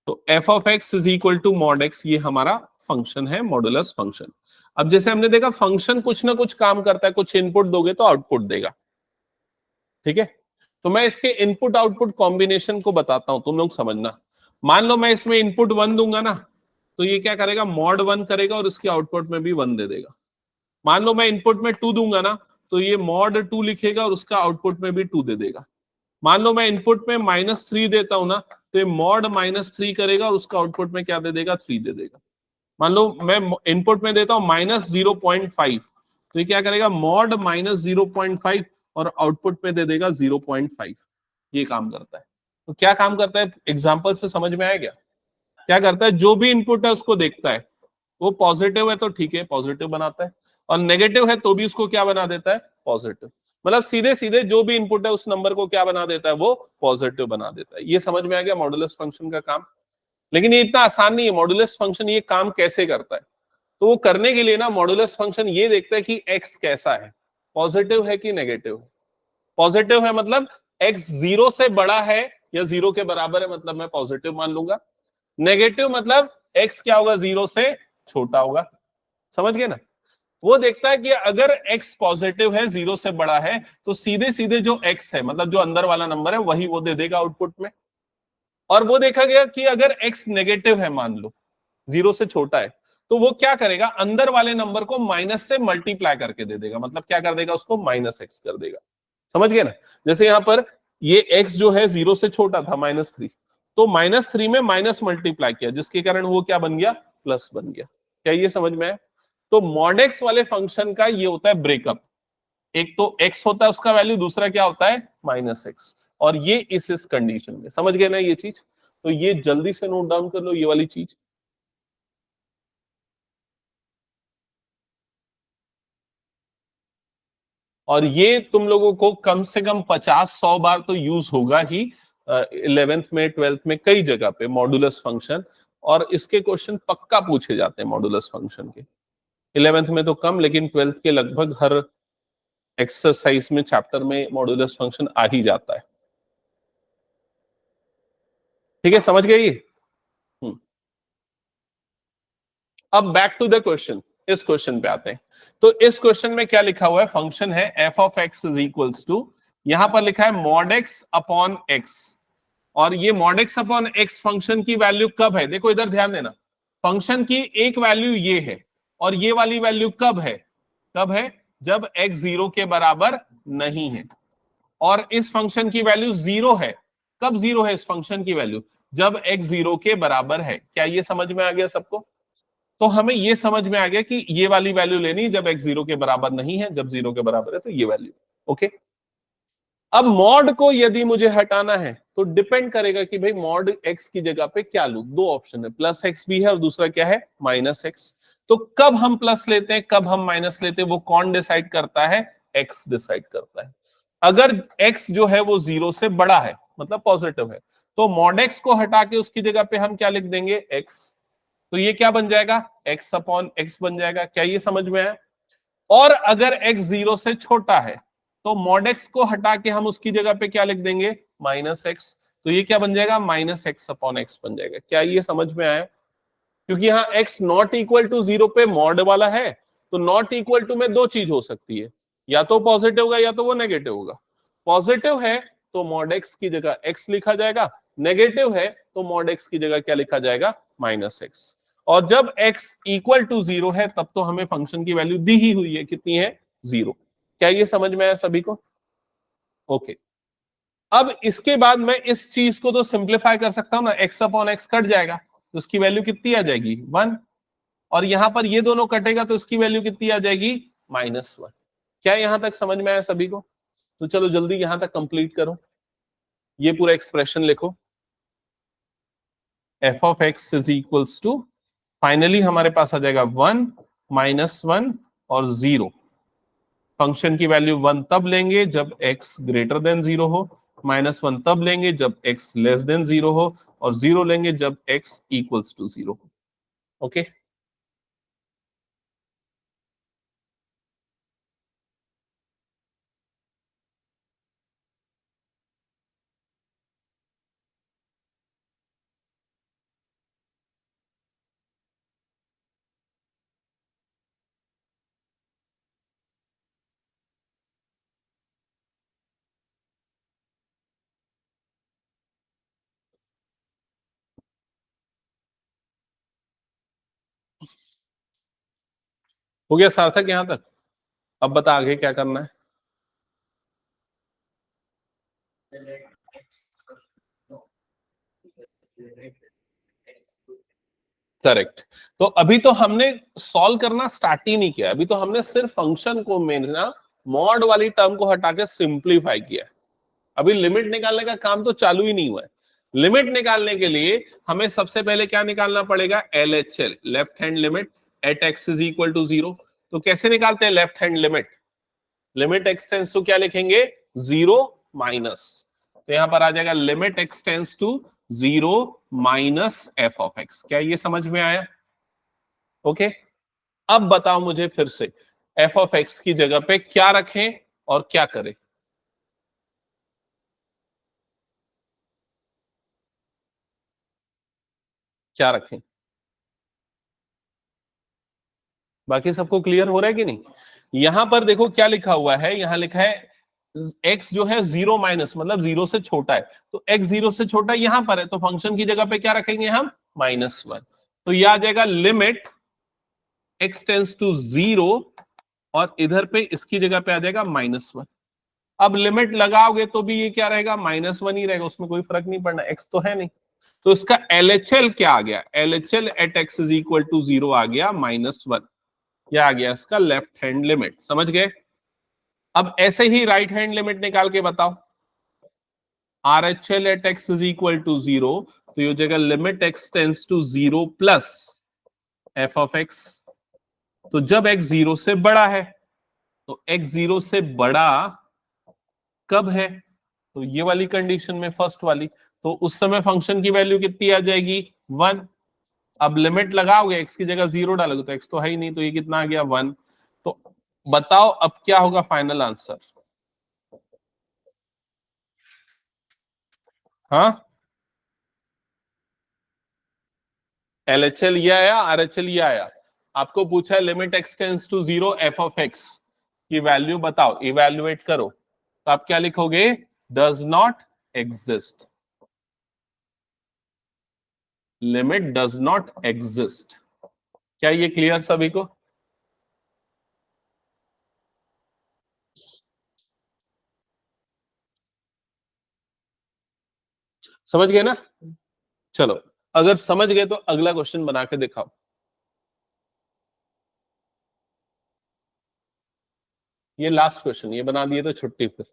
तो f of x is equal to mod x, ये हमारा फंक्शन है, मॉडुलस फंक्शन। अब जैसे हमने देखा फंक्शन कुछ ना कुछ काम करता है, कुछ इनपुट दोगे तो आउटपुट देगा, ठीक है? तो मैं इसके इनपुट आउटपुट कॉम्बिनेशन को बताता हूं, तुम लोग समझना। मान लो मैं इसमें इनपुट 1 दूंगा ना, तो ये क्या करेगा? मॉड 1 करेगा और इसके आउटपुट में भी 1 दे देगा। मान लो मैं इनपुट में 2 दूंगा ना, तो ये मॉड 2 लिखेगा और उसका आउटपुट में भी 2 दे देगा। मान लो मैं इनपुट में -3 देता हूं ना, तो ये मॉड -3 करेगा और उसका आउटपुट में क्या दे देगा? 3 दे देगा। मान लो मैं इनपुट में देता हूं -0.5, तो ये क्या करेगा? मॉड -0.5 और आउटपुट में दे देगा 0.5। ये काम करता है। तो क्या काम करता है, एग्जांपल से समझ में आएगा? क्या करता है? जो भी इनपुट है उसको देखता है, वो पॉजिटिव है तो ठीक है, पॉजिटिव बनाता है, और नेगेटिव है तो भी उसको क्या बना देता है? पॉजिटिव। मतलब सीधे सीधे जो भी इनपुट है उस नंबर को क्या बना देता है? वो पॉजिटिव बना देता है। ये समझ में आ गया मॉडुलस फंक्शन का काम। लेकिन ये इतना आसान नहीं है। मॉडुलस फंक्शन ये काम कैसे करता है? तो वो करने के लिए ना, मॉडुलस फंक्शन ये देखता है कि एक्स कैसा है, पॉजिटिव है कि नेगेटिव है। पॉजिटिव है मतलब एक्स 0 से बड़ा है या 0 के बराबर है, मतलब मैं पॉजिटिव मान लूंगा। नेगेटिव मतलब एक्स क्या होगा? 0 से छोटा होगा। समझ गए ना? वो देखता है कि अगर x पॉजिटिव है, 0 से बड़ा है, तो सीधे सीधे जो x है, मतलब जो अंदर वाला नंबर है, वही वो दे देगा आउटपुट में। और वो देखा गया कि अगर x नेगेटिव है, मान लो 0 से छोटा है, तो वो क्या करेगा? अंदर वाले नंबर को माइनस से मल्टीप्लाई करके दे देगा। मतलब क्या कर देगा? उसको -x कर देगा। समझ गए ना? जैसे यहां पर ये x जो है 0 से छोटा था, -3, तो -3 में माइनस मल्टीप्लाई किया, जिसके कारण वो क्या बन गया? प्लस बन गया। क्या ये समझ में आया? तो मॉड एक्स वाले फंक्शन का ये होता है ब्रेकअप। एक तो x होता है उसका वैल्यू, दूसरा क्या होता है? -x। और ये इस कंडीशन में, समझ गए ना ये चीज? तो ये जल्दी से नोट डाउन कर लो ये वाली चीज। और ये तुम लोगों को कम से कम 50-100 बार तो यूज होगा ही, 11th में, 12th में, कई जगह पे मॉडुलस फंक्शन। और इसके क्वेश्चन पक्का पूछे जाते हैं मॉडुलस फंक्शन के। 11th में तो कम, लेकिन 12th के लगभग हर एक्सरसाइज में, चैप्टर में मॉडुलस फंक्शन आ ही जाता है। ठीक है, समझ गए ये? अब बैक टू द क्वेश्चन, इस क्वेश्चन पे आते हैं। तो इस क्वेश्चन में क्या लिखा हुआ है? फंक्शन है f of x is equals to, यहां पर लिखा है मॉड एक्स अपॉन एक्स। और ये mod x upon x function की वैल्यू कब है? देखो इधर ध्यान देना, फंक्शन की एक वैल्यू ये है, और ये वाली वैल्यू कब है? कब है? जब x 0 के बराबर नहीं है। और इस फंक्शन की वैल्यू 0 है। कब 0 है इस फंक्शन की वैल्यू? जब x 0 के बराबर है। क्या ये समझ में आ गया सबको? तो हमें ये समझ में आ गया कि ये वाली वैल्यू लेनी जब x 0 के बराबर नहीं है, जब 0 के बराबर है तो ये वैल्यू। ओके, अब मॉड को यदि मुझे हटाना है तो डिपेंड करेगा कि भाई मॉड x की जगह पे क्या लूं। दो ऑप्शन है, प्लस एक्स भी है और दूसरा क्या है, माइनस एक्स। तो कब हम प्लस लेते हैं कब हम माइनस लेते हैं वो कौन डिसाइड करता है, x डिसाइड करता है। अगर x जो है वो 0 से बड़ा है मतलब पॉजिटिव है, तो मॉड x को हटा के उसकी जगह पे हम क्या लिख देंगे, x। तो ये क्या बन जाएगा, x अपॉन x बन जाएगा। क्या ये समझ में आया? और अगर x 0 से छोटा है तो मॉड x को हटा के हम उसकी जगह पे क्या लिख देंगे, माइनस एक्स। तो ये क्या बन जाएगा, माइनस एक्स अपॉन एक्स बन जाएगा। क्या ये समझ में आया? क्योंकि यहाँ x नॉट इक्वल टू 0 पे मॉड वाला है, तो नॉट इक्वल टू में दो चीज हो सकती है, या तो पॉजिटिव होगा या तो वो नेगेटिव होगा। पॉजिटिव है तो मॉड x की जगह x लिखा जाएगा, नेगेटिव है तो मॉड x की जगह क्या लिखा जाएगा, माइनस एक्स। और जब x इक्वल टू 0 है तब तो हमें फंक्शन की वैल्यू दी ही हुई है, कितनी है, 0। क्या ये समझ में आया सभी को? ओके, अब इसके बाद मैं इस चीज को तो सिंप्लीफाई कर सकता हूं ना, x अपॉन एक्स कट जाएगा तो उसकी वैल्यू कितनी आ जाएगी, 1। और यहां पर ये दोनों कटेगा तो इसकी वैल्यू कितनी आ जाएगी, -1। क्या यहां तक समझ में आया सभी को? तो चलो जल्दी यहां तक कंप्लीट करो, ये पूरा एक्सप्रेशन लिखो। F of x is equals to, finally हमारे पास आ जाएगा 1, -1 और 0। फंक्शन की वैल्यू 1 तब लेंगे जब x ग्रेटर देन 0 हो, -1 तब लेंगे जब x लेस देन 0 हो, और 0 लेंगे जब x इक्वल्स टू 0 हो। ओके, हो गया सार्थक यहां तक? अब बता आगे क्या करना है। करेक्ट। तो अभी तो हमने सॉल्व करना स्टार्ट ही नहीं किया, अभी तो हमने सिर्फ फंक्शन को मेरा मॉड वाली टर्म को हटा के सिंप्लीफाई किया। अभी लिमिट निकालने का काम तो चालू ही नहीं हुआ है। लिमिट निकालने के लिए हमें सबसे पहले क्या निकालना पड़ेगा, LHL, left hand limit at x is equal to 0। तो कैसे निकालते हैं left hand limit, limit x tends to क्या लिखेंगे, 0 माइनस। तो यहां पर आ जाएगा limit x tends to 0 minus f of x. क्या ये समझ में आया? ओके, अब बताओ मुझे फिर से एफ ऑफ एक्स की जगह पे क्या रखें और क्या करें। क्या रखें, बाकी सबको क्लियर हो रहा है कि नहीं? यहां पर देखो क्या लिखा हुआ है, यहां लिखा है x जो है 0 माइनस मतलब 0 से छोटा है, तो x 0 से छोटा यहां पर है, तो फंक्शन की जगह पे क्या रखेंगे हम, -1। तो यह आ जाएगा लिमिट x टेंस टू 0, और इधर पे इसकी जगह पे आ जाएगा -1। अब लिमिट लगाओगे तो भी ये क्या रहेगा, -1 ही रहेगा, उसमें कोई फर्क नहीं पड़ना, x तो है नहीं। तो इसका LHL क्या आ गया, LHL at x is equal to 0 आ गया -1। क्या आ गया इसका लेफ्ट हैंड लिमिट, समझ गए? अब ऐसे ही राइट हैंड लिमिट निकाल के बताओ। RHL at x is equal to 0, तो ये हो जाएगा limit x tends to 0 plus f of x. तो जब x 0 से बड़ा है, तो x 0 से बड़ा कब है, तो ये वाली कंडीशन में फर्स्ट वाली, तो उस समय फंक्शन की वैल्यू कितनी आ जाएगी, 1। अब लिमिट लगाओगे x की जगह 0 डालोगे तो x तो है ही नहीं, तो ये कितना आ गया, 1। तो बताओ अब क्या होगा फाइनल आंसर? हाँ, LHL ये आया, RHL ये आया। आपको पूछा है limit x tends to 0 f of x की वैल्यू बताओ, इवेल्युएट करो। तो आप क्या लिखोगे, does not exist, limit does not exist. क्या ये क्लियर सभी को? समझ गए ना? चलो, अगर समझ गए तो अगला क्वेश्चन बना के दिखाओ। ये लास्ट क्वेश्चन, ये बना दिए तो छुट्टी फिर।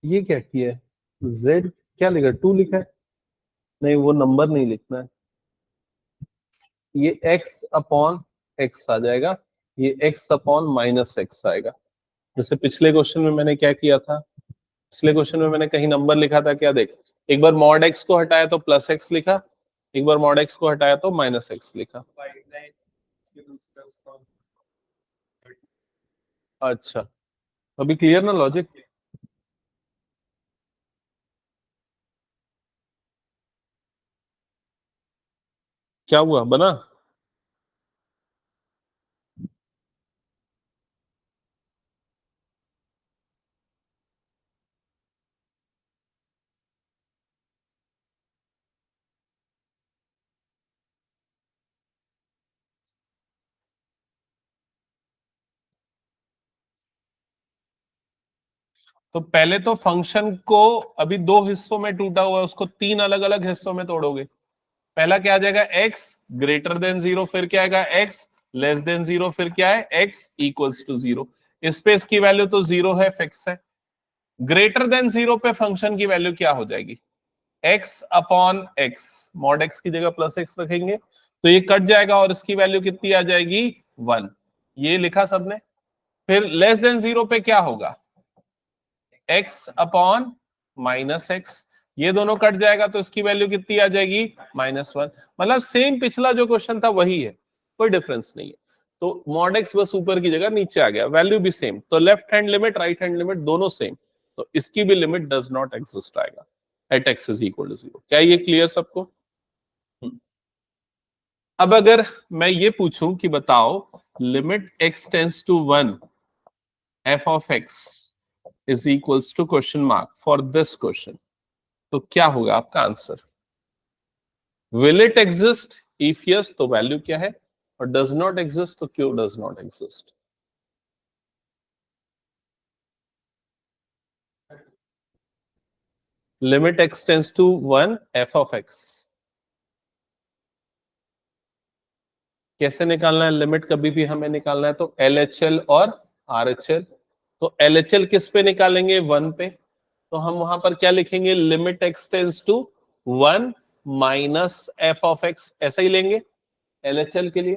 ये क्या किया है? Z क्या लिखा है? 2 लिखा है? नहीं, वो नंबर नहीं लिखना है। ये x अपॉन x आ जाएगा, ये x अपॉन माइनस x आएगा। जैसे पिछले क्वेश्चन में मैंने क्या किया था, पिछले क्वेश्चन में मैंने कहीं नंबर लिखा था क्या, देख, एक बार मॉड x को हटाया तो प्लस x लिखा, एक बार मॉड x को हटाया तो माइनस x लिखा। अच्छा, अभी क्लियर ना लॉजिक? क्या हुआ, बना? तो पहले तो फंक्शन को अभी दो हिस्सों में टूटा हुआ है, उसको तीन अलग अलग हिस्सों में तोड़ोगे। पहला क्या आ जाएगा, x ग्रेटर देन 0, फिर क्या आएगा x लेस देन 0, फिर क्या है x इक्वल्स टू 0। इस पे इसकी वैल्यू तो 0 है, फिक्स है। ग्रेटर देन 0 पे फंक्शन की वैल्यू क्या हो जाएगी, x upon x, mod x की जगह प्लस x रखेंगे तो ये कट जाएगा और इसकी वैल्यू कितनी आ जाएगी, 1। ये लिखा सबने। फिर लेस देन 0 पे क्या होगा, x अपॉन माइनस एक्स, ये दोनों कट जाएगा तो इसकी वैल्यू कितनी आ जाएगी, -1। मतलब सेम पिछला जो क्वेश्चन था वही है, कोई डिफरेंस नहीं है। तो मॉड एक्स बस ऊपर की जगह नीचे आ गया, वैल्यू भी सेम। तो left hand limit right hand limit दोनों सेम, तो इसकी भी लिमिट डज नॉट एग्जिस्ट आएगा at x is equal to 0। क्या ये क्लियर सबको? अब अगर मैं ये पूछूं कि बताओ limit x tends to 1 f of x is equals to question mark for this question, तो क्या होगा आपका answer? Will it exist? If yes तो वैल्यू क्या है, और डज नॉट एग्जिस्ट तो क्यों does not exist? Limit x tends to 1 f of x, कैसे निकालना है लिमिट? कभी भी हमें निकालना है तो LHL और RHL। तो LHL किस पे निकालेंगे, 1 पे। तो हम वहां पर क्या लिखेंगे, limit x tends to 1 minus f of x, ऐसा ही लेंगे LHL के लिए।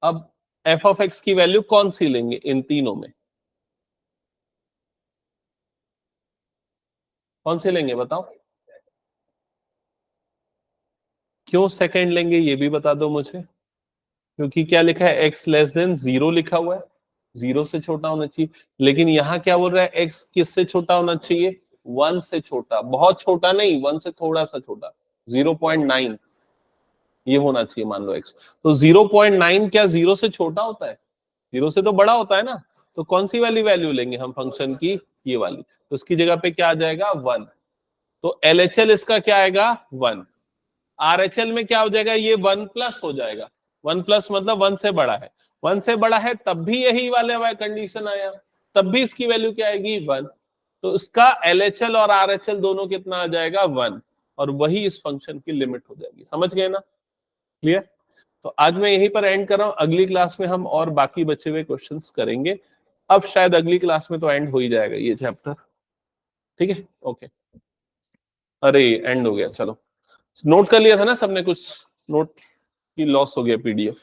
अब f ऑफ x की वैल्यू कौन सी लेंगे इन तीनों में, कौन सी लेंगे बताओ? क्यों सेकंड लेंगे ये भी बता दो मुझे। क्योंकि क्या लिखा है, x लेस देन 0 लिखा हुआ है, 0 से छोटा होना चाहिए। लेकिन यहां क्या बोल रहा है, x किससे छोटा होना चाहिए, 1 से छोटा, बहुत छोटा नहीं, 1 से थोड़ा सा छोटा, 0.9 ये होना चाहिए मान लो x। तो 0.9 क्या 0 से छोटा होता है, 0 से तो बड़ा होता है ना। तो कौन सी वाली वैल्यू लेंगे हम फंक्शन की, ये वाली। तो उसकी जगह पे क्या आ जाएगा, 1। तो LHL इसका क्या आएगा, 1। RHL में क्या हो जाएगा, ये 1 प्लस हो जाएगा। 1 प्लस मतलब 1 से बड़ा है, 1 से बड़ा है तब भी यही वाले कंडीशन आया। तब भी इसकी वैल्यू क्या आएगी 1। तो इसका LHL और RHL दोनों कितना आ जाएगा 1, और वही इस फंक्शन की लिमिट हो जाएगी। समझ गए ना? क्लियर? तो आज मैं यहीं पर एंड कर रहा हूं, अगली क्लास में हम और बाकी बचे हुए क्वेश्चंस करेंगे। अब शायद अगली क्लास में तो एंड हो ही जाएगा ये चैप्टर। ठीक है, ओके। अरे एंड हो गया, चलो। नोट कर लिया था ना सबने? कुछ नोट की लॉस हो गया PDF।